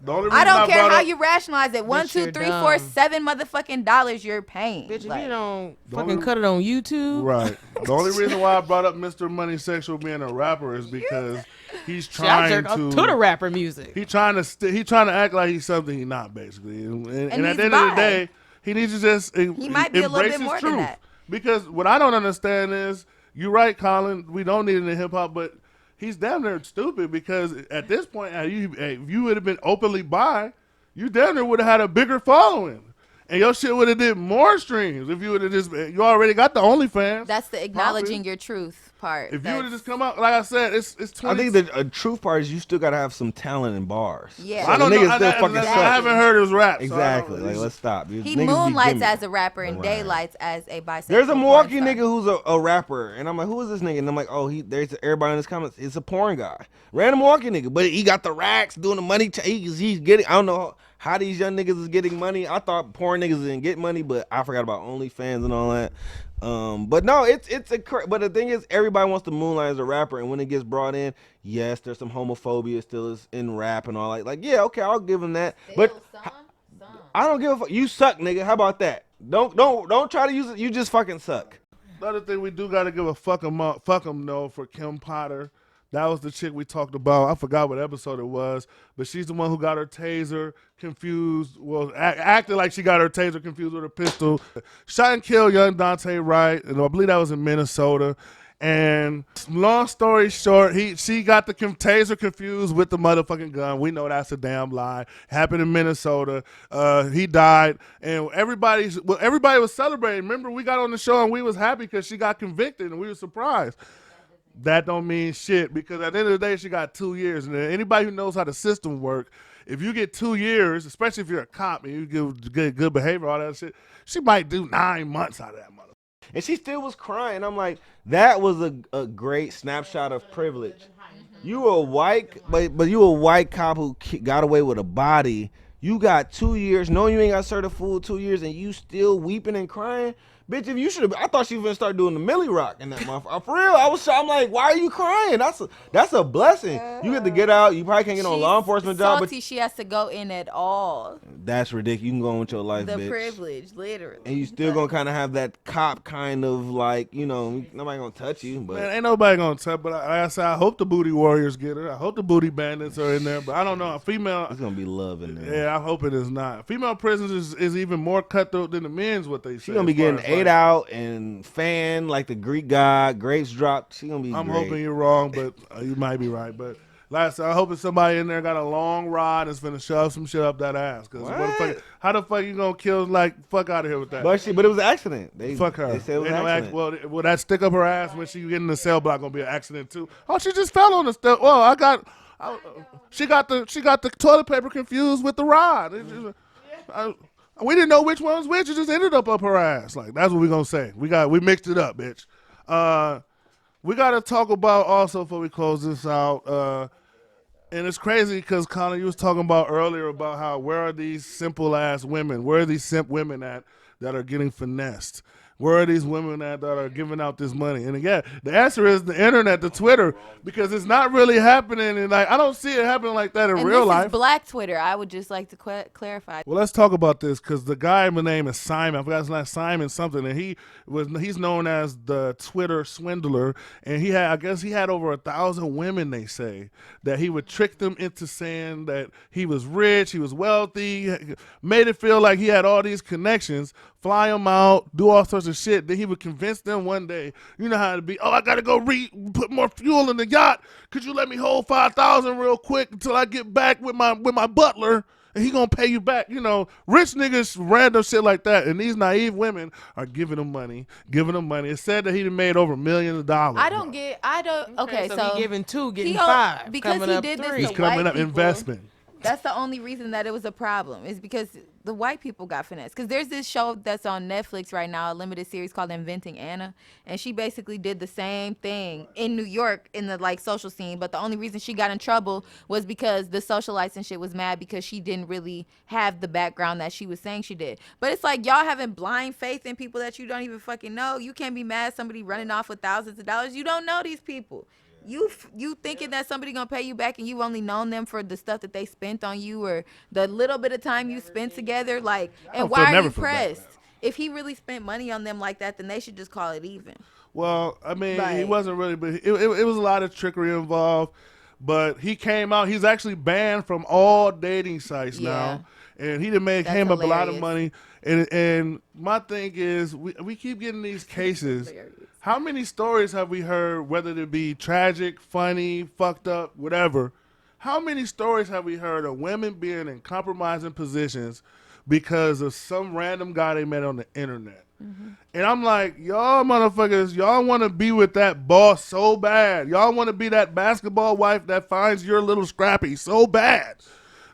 The only I reason don't care brought how up- you rationalize it. One, Bitch, two, you're three, four, dumb. $7 motherfucking dollars. You're paying. Bitch, if Like, you don't Don't fucking re- cut it on YouTube. Right. The only reason why I brought up Mr. Moneysexual being a rapper is because he's Shit, I trying jerk off to to the rapper music. He trying to act like he's something he's not, basically. And at he's the end of the bi. day, he needs to just He might be a little embrace bit his more than truth. that. Because what I don't understand is, you're right, Colin. We don't need it in hip hop, but he's damn near stupid because at this point, if you would have been openly bi, you damn near would have had a bigger following. And your shit would have did more streams if you would have you already got the OnlyFans. that's the acknowledging your truth part. If you would have just come out, like I said, it's 20. I think the truth part is you still gotta have some talent in bars. Yeah. So I don't the know. niggas still fucking I suck. haven't heard his rap. so I don't- Exactly. Like, let's stop. These He niggas be moonlights gimmicking. as a rapper and Right. daylights as a bisexual. There's a porn Milwaukee star. nigga who's a rapper, and I'm like, who is this nigga? And I'm like, oh, there's everybody in his comments. It's a porn guy, random Milwaukee nigga, but he got the racks doing the money. He's getting. I don't know how these young niggas is getting money. I thought porn niggas didn't get money, but I forgot about OnlyFans and all that. But no, but the thing is, everybody wants to moonlight as a rapper, and when it gets brought in, yes, there's some homophobia still is in rap and all that. Like, yeah, okay, I'll give him that, but I don't give a fuck. You suck, nigga. How about that? Don't try to use it. You just fucking suck. The other thing we do got to give a fuck 'em though for Kim Potter. That was the chick we talked about. I forgot what episode it was, but she's the one who got her taser confused. Well, acted like she got her taser confused with a pistol. Shot and killed young Dante Wright, and I believe that was in Minnesota. And long story short, she got the taser confused with the motherfucking gun. We know that's a damn lie. Happened in Minnesota. He died, and everybody was celebrating. Remember, we got on the show and we was happy because she got convicted, and we were surprised. That don't mean shit because at the end of the day, she got 2 years. And anybody who knows how the system works, if you get 2 years, especially if you're a cop and you give good behavior, all that shit, she might do 9 months out of that motherfucker. And she still was crying. I'm like, that was a great snapshot of privilege. You a white, but you a white cop who got away with a body. You got 2 years, knowing you ain't got served a full 2 years, and you still weeping and crying. Bitch, if you should have, I thought she was gonna start doing the Millie Rock in that motherfucker. For real, I'm like, why are you crying? That's a blessing. You get to get out. You probably can't get no law enforcement job, but she has to go in at all. that's ridiculous. You can go on with your life, The bitch. privilege, literally. And you still gonna kind of have that cop kind of like, nobody gonna touch you, but Man, ain't nobody gonna touch. But I hope the booty warriors get her. I hope the booty bandits are in there. But I don't know. A female. it's gonna be love in there. Yeah, I hope it is not. Female prisons is even more cutthroat than the men's. What they say. She gonna be as far getting as, ate out and fanned like the Greek god, grapes dropped. She gonna be I'm great. hoping you're wrong, but you might be right. But like I said, I hope it's somebody in there got a long rod that's finna shove some shit up that ass. Cause how the fuck you gonna kill? Like, fuck out of here with that. But it was an accident. Fuck her. They said it was Ain't an no accident. well, that stick up her ass when she get in the cell block gonna be an accident too. Oh, she just fell on the step. Well, she got the toilet paper confused with the rod. We didn't know which one was which. It just ended up her ass. Like, that's what we gonna say. We mixed it up, bitch. We gotta talk about also before we close this out. And it's crazy because Connor, you was talking about earlier about how where are these simple ass women? Where are these simp women at that are getting finessed? Where are these women at that are giving out this money? And again, the answer is the internet, the Twitter, because it's not really happening. And like, I don't see it happening like that in real life. This is Black Twitter. I would just like to clarify. Well, let's talk about this because the guy, my name is Simon. I forgot his last Simon something, and he's known as the Twitter swindler. And I guess he had over 1,000 women. They say that he would trick them into saying that he was rich, he was wealthy, made it feel like he had all these connections, fly them out, do all sorts of shit. Then he would convince them one day, you know how to be. Oh, I gotta go put more fuel in the yacht. Could you let me hold 5,000 real quick until I get back with my butler, and he gonna pay you back? Rich niggas, random shit like that. And these naive women are giving them money. It's said that he done made over millions of dollars. Okay, so he giving two, getting he five. because coming he up did this three. He's to coming white up people. investment. That's the only reason that it was a problem, is because the white people got finessed. Because there's this show that's on Netflix right now, a limited series called Inventing Anna, and she basically did the same thing in New York in the social scene. But the only reason she got in trouble was because the socialites and shit was mad because she didn't really have the background that she was saying she did. But it's like y'all having blind faith in people that you don't even fucking know. You can't be mad at somebody running off with thousands of dollars. You don't know these people. You thinking that somebody gonna pay you back and you've only known them for the stuff that they spent on you or the little bit of time you spent together, and why are you pressed? If he really spent money on them like that, then they should just call it even. Well, I mean, he wasn't really, but it was a lot of trickery involved. But he came out. He's actually banned from all dating sites now, and he came up a lot of money. And my thing is, we keep getting these cases. How many stories have we heard, whether it be tragic, funny, fucked up, whatever? How many stories have we heard of women being in compromising positions because of some random guy they met on the internet? Mm-hmm. And I'm like, y'all motherfuckers, y'all want to be with that boss so bad. Y'all want to be that basketball wife that finds your little scrappy so bad.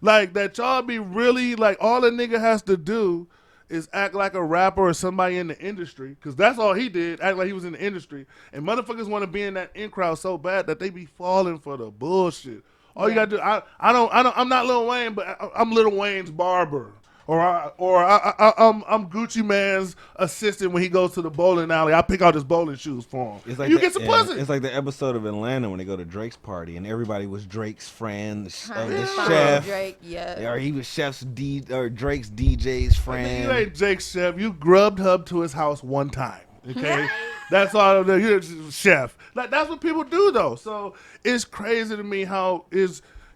Like, that y'all be really, like, all a nigga has to do is act like a rapper or somebody in the industry, because that's all he did, act like he was in the industry. And motherfuckers want to be in that in crowd so bad that they be falling for the bullshit. All you gotta do, I'm not Lil Wayne, but I'm Lil Wayne's barber. I'm Gucci Man's assistant when he goes to the bowling alley. I pick out his bowling shoes for him. It's like get some pussy. It's like the episode of Atlanta when they go to Drake's party and everybody was Drake's friend, the Chef. chef. Drake, Or he was Drake's DJ's friend. You ain't Jake's chef. You grubbed Hub to his house one time. Okay, that's all. You're a chef. Like, that's what people do though. So it's crazy to me how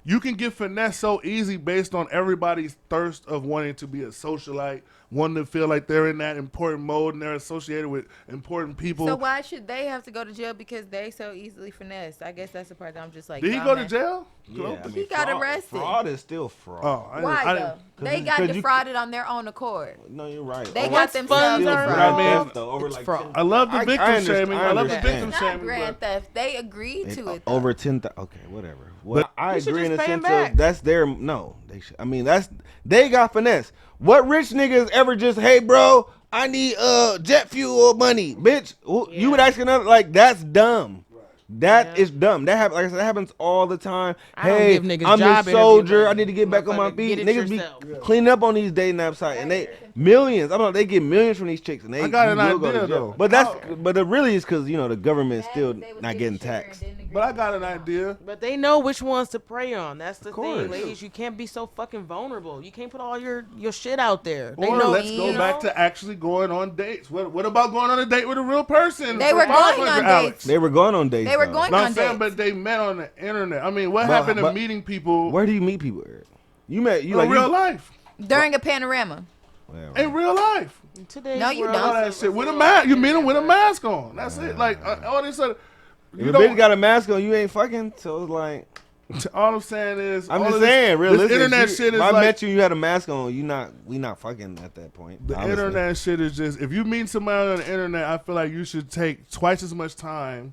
you can get finesse so easy based on everybody's thirst of wanting to be a socialite, wanting to feel like they're in that important mode and they're associated with important people. So why should they have to go to jail because they so easily finessed? I guess that's the part that I'm just like. Did he go to jail? Yeah, I mean, he got arrested. Fraud is still fraud. Oh, Why though? They got defrauded on their own accord. No, you're right. They got themselves Still defrauded. grand theft, though, over like fraud. 10 I love the victim shaming. I love the understand. victim Not shaming. grand theft. They agreed to it. Though. Over 10,000. Okay, whatever. Well, I should agree in just the pay 'em sense back. of that's their no. They should. I mean, they got finesse. What rich niggas ever just, hey bro, I need jet fuel money, bitch. You would ask another like that's dumb. That is dumb. That happens. Like I said, that happens all the time. I don't Hey, give niggas I'm job this soldier. interview I need to get back on my motherfucker, feet. get it Niggas yourself. be cleaning up on these dating app sites, and they millions. I don't know. They get millions from these chicks, and they I got an will go idea, to jail. though. But but it really is because the government is still not getting taxed. But I got an idea. But they know which ones to prey on. That's the course. thing, ladies. You can't be so fucking vulnerable. You can't put all your shit out there. They Or know. let's go back to actually going on dates. What about going on a date with a real person? They for were going 500, on Alex? dates. They were going on dates. They were though. going No, on I'm saying, dates. but they met on the internet. I mean, what happened to but- meeting people Where do you meet people, Eric? You met in real life? During a panorama. In real life. In today's No, you world, don't. All that shit with a mask. You meet them with a mask on. That's it. Like all this other. If a bitch got a mask on, you ain't fucking. So it's like, All I'm saying is, I'm all just of this- saying, realistic. This internet shit is if I like met you, you had a mask on. We not fucking at that point. the honestly. internet shit is just. If you meet somebody on the internet, I feel like you should take twice as much time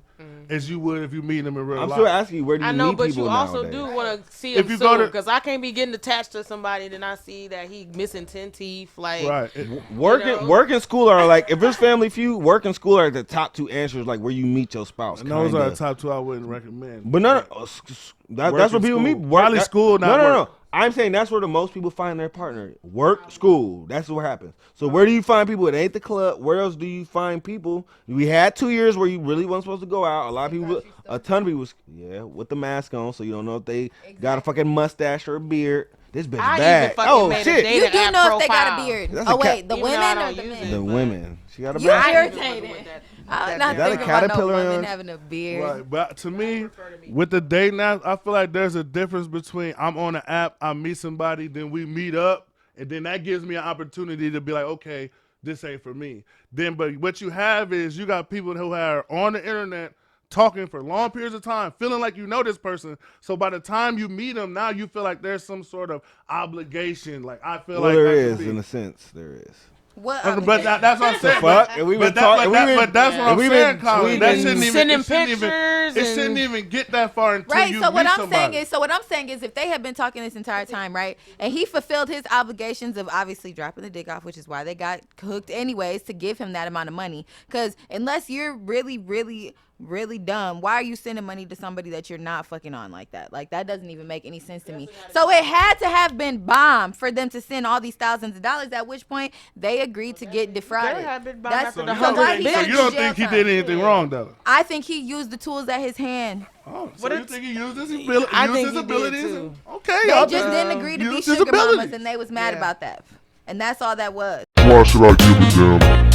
as you would if you meet them in real I'm life. still asking you, where do you I know, meet but people you also nowadays? do want to see If him you go to- because I can't be getting attached to somebody then I see that he missing 10 teeth. Like, Right. Work You know? work and school are like, if it's Family Feud, work and school are the top two answers, like where you meet your spouse. And those are kinda. the top two I wouldn't recommend. But that's Work where and people school. meet. Probably school, not no. work. I'm saying that's where the most people find their partner. Work, school. That's what happens. So where do you find people? It ain't the club. Where else do you find people? We had 2 years where you really weren't supposed to go out. A lot of people, a ton of people, with the mask on, so you don't know if they got a fucking mustache or a beard. This bitch I bad. even fucking Oh made a shit. date. You Dating do app know if they got a profile. beard. That's Oh a wait, the Even though I women or don't the use men? it. The women. She got a You bad. irritated. I'm not Is that a thinking about no caterpillar woman on- having a beard. Right, but to me, with the dating app, I feel like there's a difference between I'm on an app, I meet somebody, then we meet up, and then that gives me an opportunity to be like, okay, this ain't for me. Then, but what you have is you got people who are on the internet talking for long periods of time, feeling like you know this person. So by the time you meet them, now you feel like there's some sort of obligation. Like I feel Well, like there I should is, be. in a sense, there is. What? But that's what I'm saying. Fuck, and we been But, that, talking. but that's what I'm we saying, been Colin. That shouldn't even. Sending It shouldn't even. pictures It shouldn't and- even get that far until Right. you So what meet I'm somebody. saying is, if they have been talking this entire time, right, and he fulfilled his obligations of obviously dropping the dick off, which is why they got hooked anyways, to give him that amount of money. Because unless you're really, really, really dumb, why are you sending money to somebody that you're not fucking on like that? Like that doesn't even make any sense to me. So it had to have been bomb for them to send all these thousands of dollars. At which point they agreed to get defrauded. There have been bomb That's after So the you so don't why hundred he think, got so you don't jail think he time. did anything wrong, though? I think he used the tools at his hand. Oh, so But you it's- think he used his, I used think his he did, abilities? too. Okay, They I'll just didn't agree to be use his sugar mamas, abilities. and they was mad Yeah. about that. And that's all that was. Why should I give a damn?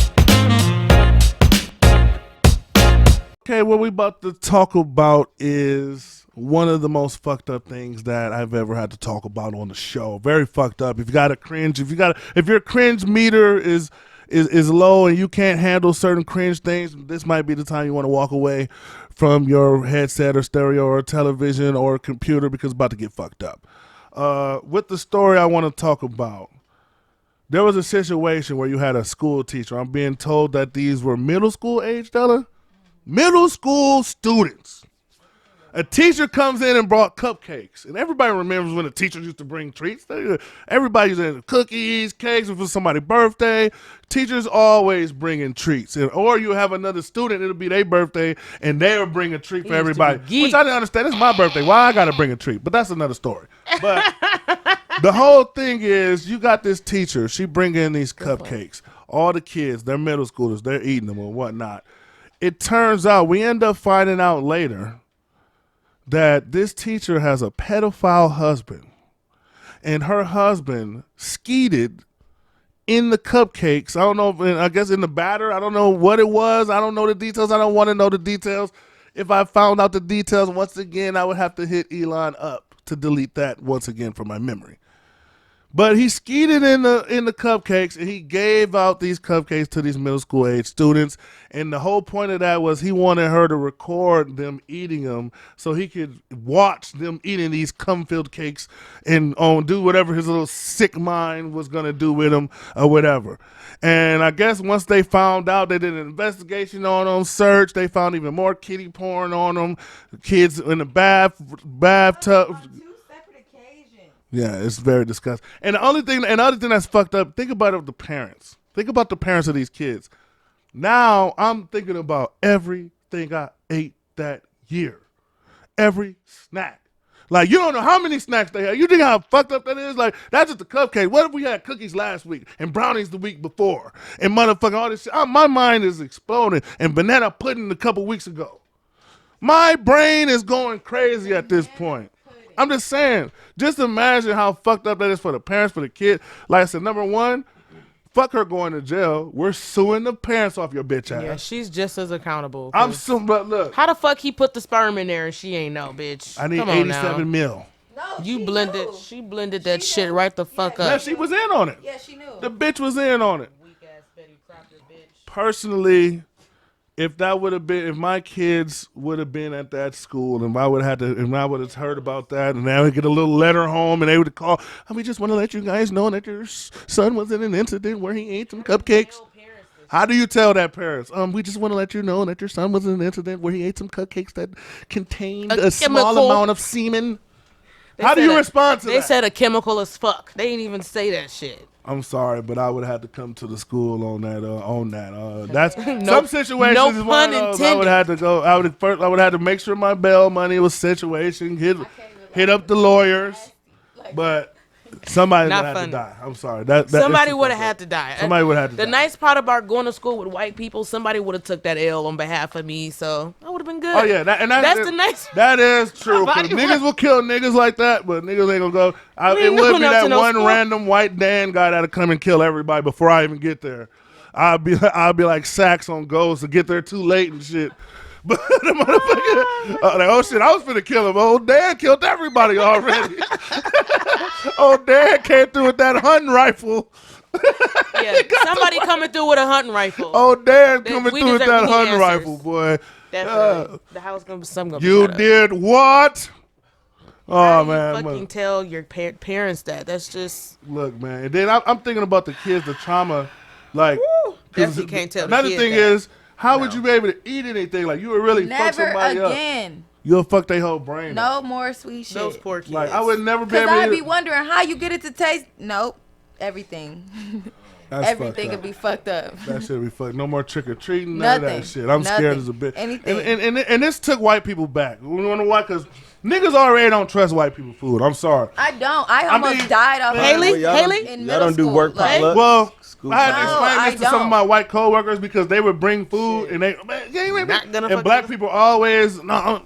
Okay, what we about to talk about is one of the most fucked up things that I've ever had to talk about on the show. Very fucked up. If you got a cringe, if your cringe meter is low and you can't handle certain cringe things, this might be the time you want to walk away from your headset or stereo or television or computer because it's about to get fucked up. With the story I want to talk about, there was a situation where you had a school teacher. I'm being told that these were middle school age, Della? Middle school students. A teacher comes in and brought cupcakes. And everybody remembers when the teachers used to bring treats. Everybody's in cookies, cakes, if it's somebody's birthday. Teachers always bringing treats. Or you have another student, it'll be their birthday, and they'll bring a treat for used to be everybody. geek. Which I didn't understand. It's my birthday. Why I got to bring a treat? But that's another story. But the whole thing is you got this teacher. She bring in these cupcakes. All the kids, they're middle schoolers. They're eating them or whatnot. It turns out, we end up finding out later that this teacher has a pedophile husband, and her husband skeeted in the cupcakes. I don't know, I guess in the batter. I don't know what it was. I don't know the details. I don't want to know the details. If I found out the details, once again, I would have to hit Elon up to delete that once again from my memory. But he skeeted in the cupcakes, and he gave out these cupcakes to these middle school age students. And the whole point of that was he wanted her to record them eating them so he could watch them eating these cum-filled cakes and do whatever his little sick mind was going to do with them or whatever. And I guess once they found out, they did an investigation on them, search. They found even more kiddie porn on them, kids in the bathtub. Yeah, it's very disgusting. And the other thing that's fucked up, think about it with the parents. Think about the parents of these kids. Now I'm thinking about everything I ate that year. Every snack. Like, you don't know how many snacks they had. You think how fucked up that is? Like, that's just the cupcake. What if we had cookies last week and brownies the week before and motherfucking all this shit? My mind is exploding. And banana pudding a couple weeks ago. My brain is going crazy at this point. I'm just saying, just imagine how fucked up that is for the parents, for the kid. Like I said, number one, fuck her going to jail. We're suing the parents off your bitch ass. Yeah, she's just as accountable. I'm suing, but look. How the fuck he put the sperm in there and she ain't know, bitch? I need Come on 87 mil. No, You she blended. knew. She blended that She shit knew. right the fuck Yeah, up. she was in on it. Yeah, she knew. The bitch was in on it. Weak ass Betty Crocker bitch. Personally, if that would have been, if my kids would have been at that school, and I would have had to, and I would have heard about that, and I would get a little letter home, and they would call. We just want to let you guys know that your son was in an incident where he ate some cupcakes. How do you tell that parents? We just want to let you know that your son was in an incident where he ate some cupcakes that contained a small chemical. amount of semen. They How do said you a- respond to They that? said a chemical as fuck. They didn't even say that shit. I'm sorry, but I would have had to come to the school on that. That's No- some situations. no is one pun of those I would have to go. I would have to make sure my bail money was situation. Hit up the lawyers, but somebody would Not have to funny. die. I'm sorry. That Somebody it's- would have had to die. Somebody would have had to The die. nice part about going to school with white people, somebody would have took that L on behalf of me, so I would have been good. Oh yeah, That's the nice. That is true. 'Cause Somebody niggas will kill niggas like that, but niggas ain't gonna go. We It ain't would going be up that to no one school. random white Dan guy that'll come and kill everybody before I even get there. I'll be like Sax on Ghost to get there too late and shit. But the motherfucker, like, oh shit, I was finna kill him. Old Dan killed everybody already. Old Dan came through with that hunting rifle. Yeah, somebody coming through with a hunting rifle. Old Dan That- coming we through with deserve- that we need hunting answers. rifle, boy. Definitely. The house gonna be some gonna be You shut up. did what? How Oh do you man, fucking tell your parents that? That's just look, man. And then I'm thinking about the kids, the trauma. Like, 'cause definitely can't tell. Another the thing kid that. is, how would you be able to eat anything? Like, you would really fuck Never somebody up. again. You'll fuck their whole brain up. No more sweet shit. Those poor kids. Like, I would never be Because able I'd to be eat. wondering how you get it to taste. Nope. Everything. That's Everything fucked would up. be fucked up. That shit be fucked. No more trick or treating. None of Nothing. that shit. I'm scared Nothing. as a bitch. Anything. And this took white people back. You wanna know why? Because niggas already don't trust white people food. I'm sorry. I don't. I almost mean, died off Haley? Well, y'all Haley? don't- In y'all middle don't do school, work like- potluck? Well, School I had to No, explain I this to some of don't. my white coworkers because they would bring food and they, man, Not gonna and fuck black you. people always no.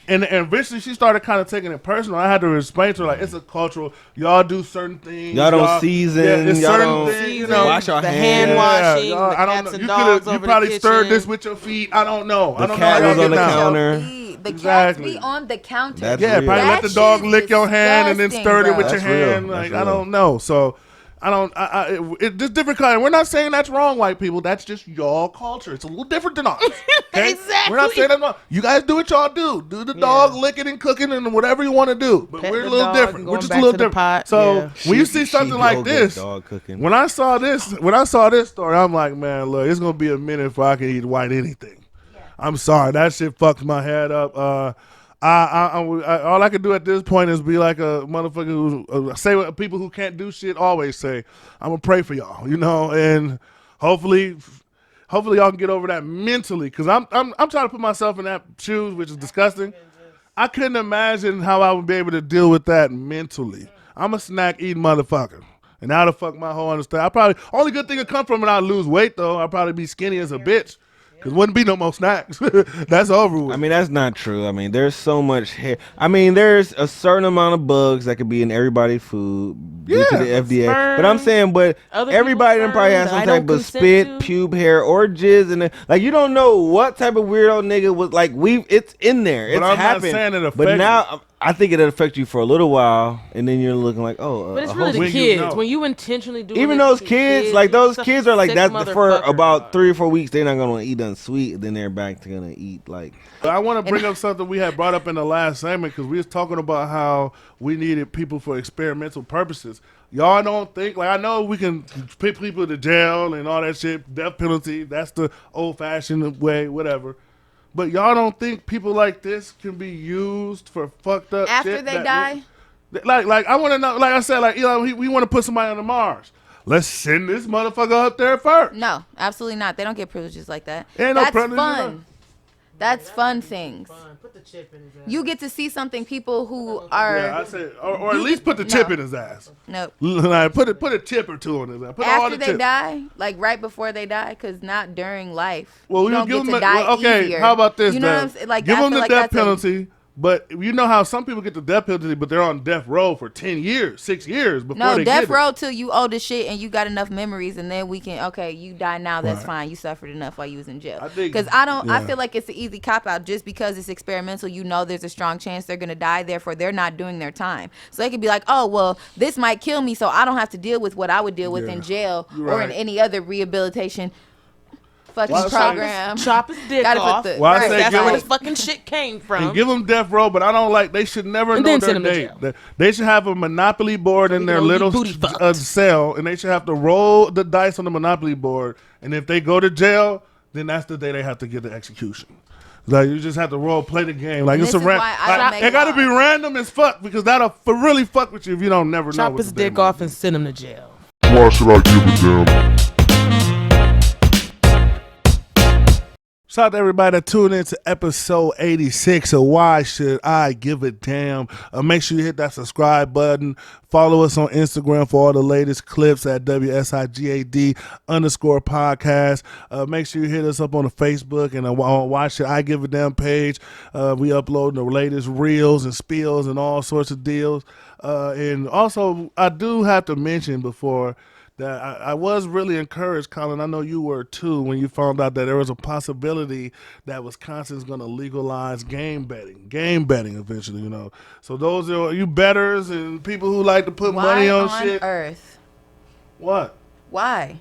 And eventually she started kind of taking it personal. I had to explain to her like it's a cultural. Y'all do certain things. Y'all don't season, it's y'all certain don't things, you season, know. wash your the hands. hand washing, y'all, the I don't cats know. and You dogs you over probably the stirred kitchen. this with your feet. I don't know. I The don't cat know. was how on the y'all get down. counter. The Exactly. cats be on the counter. That's Yeah, real. probably let That the dog shit is lick your hand and then disgusting, stir it bro. with your That's real. hand. That's Like I real. don't know. So I don't. It's just different kind. We're not saying that's wrong, white people. That's just y'all culture. It's a little different than ours. Okay? Exactly. We're not saying that's wrong. You guys do what y'all do. Do the dog licking and cooking and whatever you want to do. But Pet we're a the little dog different. and We're going just a back little to the different. pot, So yeah. when you see something like yoga, this, dog cooking. when I saw this story, I'm like, man, look, it's gonna be a minute before I can eat white anything. I'm sorry, that shit fucked my head up. All I can do at this point is be like a motherfucker who say what people who can't do shit always say. I'm gonna pray for y'all, you know, and hopefully y'all can get over that mentally. Cause I'm trying to put myself in that shoes, which is disgusting. I couldn't imagine how I would be able to deal with that mentally. I'm a snack eating motherfucker. And now the fuck my whole understand. Only good thing that come from it, I lose weight though. I'll probably be skinny as a bitch. Cause wouldn't be no more snacks. That's over with. I mean, that's not true. I mean, there's so much hair. I mean, there's a certain amount of bugs that could be in everybody's food due to the Yeah. FDA. Sperm, But I'm saying, other everybody people's then probably sperm has that some I type don't of spit, consent to. pube hair, or jizz, and like you don't know what type of weirdo nigga was like. It's in there. It's I'm not happened. saying it but affect now I think it'll affect you for a little while, and then you're looking like, oh, But it's a really whole- the When you kids. know. When you intentionally do even this those to kids, like those you're kids are like sick that for motherfucker. about 3 or 4 weeks. They're not gonna eat nothing sweet. Then they're back to gonna eat like. But I want to bring up something we had brought up in the last segment because we was talking about how we needed people for experimental purposes. Y'all don't think, like, I know we can put people to jail and all that shit, death penalty, that's the old-fashioned way, whatever. But y'all don't think people like this can be used for fucked up After shit? they die? Like I want to know, like I said, like, you know, we want to put somebody on the Mars. let's send this motherfucker up there first. No, absolutely not. They don't get privileges like that. Ain't no That's privileges, fun. That's fun things. Put the chip in his ass. You get to see something people who are Yeah, I said, or at least put the tip in his ass. no. Like, put a tip or two on his ass. Put all After the they tip. die, like right before they die, because not during life. Well, you don't give get them to die okay. easier. How about this? You know then? what I'm saying? Like, give I them feel the like death that's penalty. But you know how some people get the death penalty, but they're on death row for 10 years, 6 years before No, they death get row it. till you old as shit and you got enough memories, and then we can you die now, that's Right. fine. You suffered enough while you was in jail. I think- Because I yeah. feel like it's an easy cop out just because it's experimental. You know, there's a strong chance they're gonna die, therefore they're not doing their time. So they could be like, oh well, this might kill me, so I don't have to deal with what I would deal with Yeah. in jail You're or in right. any other rehabilitation fucking Well, I say- program. Chop his dick Gotta off. put the Well, I right, say That's give where him- this fucking shit came from. And give them death row, but I don't like. They should never And know then their send 'em to date. jail. They should have a monopoly board in he their can go little get booty fucked. cell, and they should have to roll the dice on the monopoly board. And if they go to jail, then that's the day they have to get the execution. Like you just have to play the game. Like And it's a this is random. why I don't make It got to be laws. random as fuck because that'll really fuck with you if you don't never know. Chop what his the day dick might off be. and send him to jail. Why should I give a damn? Shout out to everybody that tuned in to episode 86 of Why Should I Give a Damn. Make sure you hit that subscribe button. Follow us on Instagram for all the latest clips at WSIGAD_podcast. Make sure you hit us up on the Facebook and on Why Should I Give a Damn page. We upload the latest reels and spills and all sorts of deals. And also, I do have to mention before that I was really encouraged, Colin. I know you were too, when you found out that there was a possibility that Wisconsin's going to legalize game betting eventually, you know. So those are you bettors and people who like to put Why money on on shit. earth? What? Why?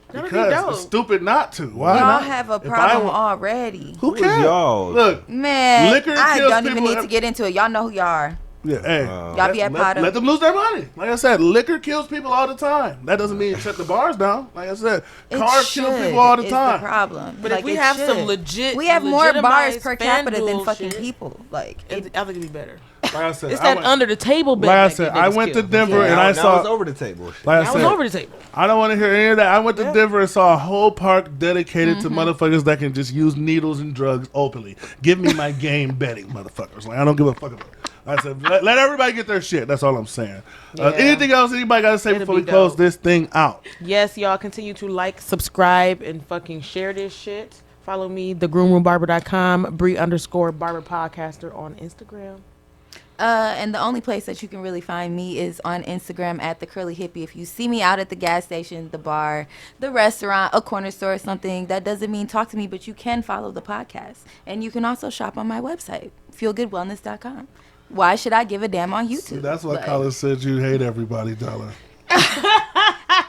That'd be Because dope. it's stupid not to. Why Y'all not? have a If I problem want- already. Who Who is cares? y'all? Look, Man, Liquor I kills don't even people need ev- to get into it. Y'all know who y'all are. yeah, hey. Y'all be at Potter. Let them lose their money. Like I said, liquor kills people all the time. That doesn't mean shut the bars down. Like I said, cars kill people all the time. The problem. But Like, if we it have should. some legit, we have more bars legitimized per capita than FanDuel fucking shit, people. Like, I think it'd be better. Like I said, It's I that went- under the table bet. Like I that said, get I niggas went to killed. Denver and Now- I now saw. it's over the table. Shit. Like I I was said, over the table. I don't want to hear any of that. I went to Yeah. Denver and saw a whole park dedicated Mm-hmm. to motherfuckers that can just use needles and drugs openly. Give me my game betting, motherfuckers. Like I don't give a fuck about it. I said, let everybody get their shit. That's all I'm saying. Yeah. Anything else anybody got to say It'll before we be close dope. this thing out? Yes, y'all continue to like, subscribe, and fucking share this shit. Follow me, thegroomroombarber.com, Bree_barber podcaster on Instagram. and the only place that you can really find me is on Instagram at the Curly Hippie. If you see me out at the gas station, the bar, the restaurant, a corner store, or something, that doesn't mean talk to me, but you can follow the podcast. And you can also shop on my website, feelgoodwellness.com. Why should I give a damn on YouTube? That's why Like, Colin said you hate everybody, Dollar.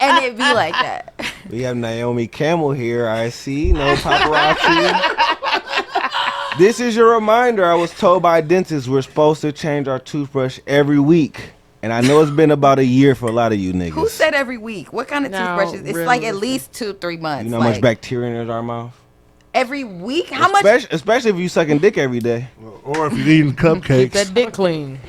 and it be like that. We have Naomi Campbell here. I see. No paparazzi. This is your reminder. I was told by dentists we're supposed to change our toothbrush every week. And I know it's been about a year for a lot of you niggas. Who said every week? What kind of No, toothbrushes? It's like at realistic. least 2-3 months. You know how like, much bacteria in our mouth? every week? How much? Especially if you sucking dick every day. Or if you're eating Keep cupcakes. that dick clean.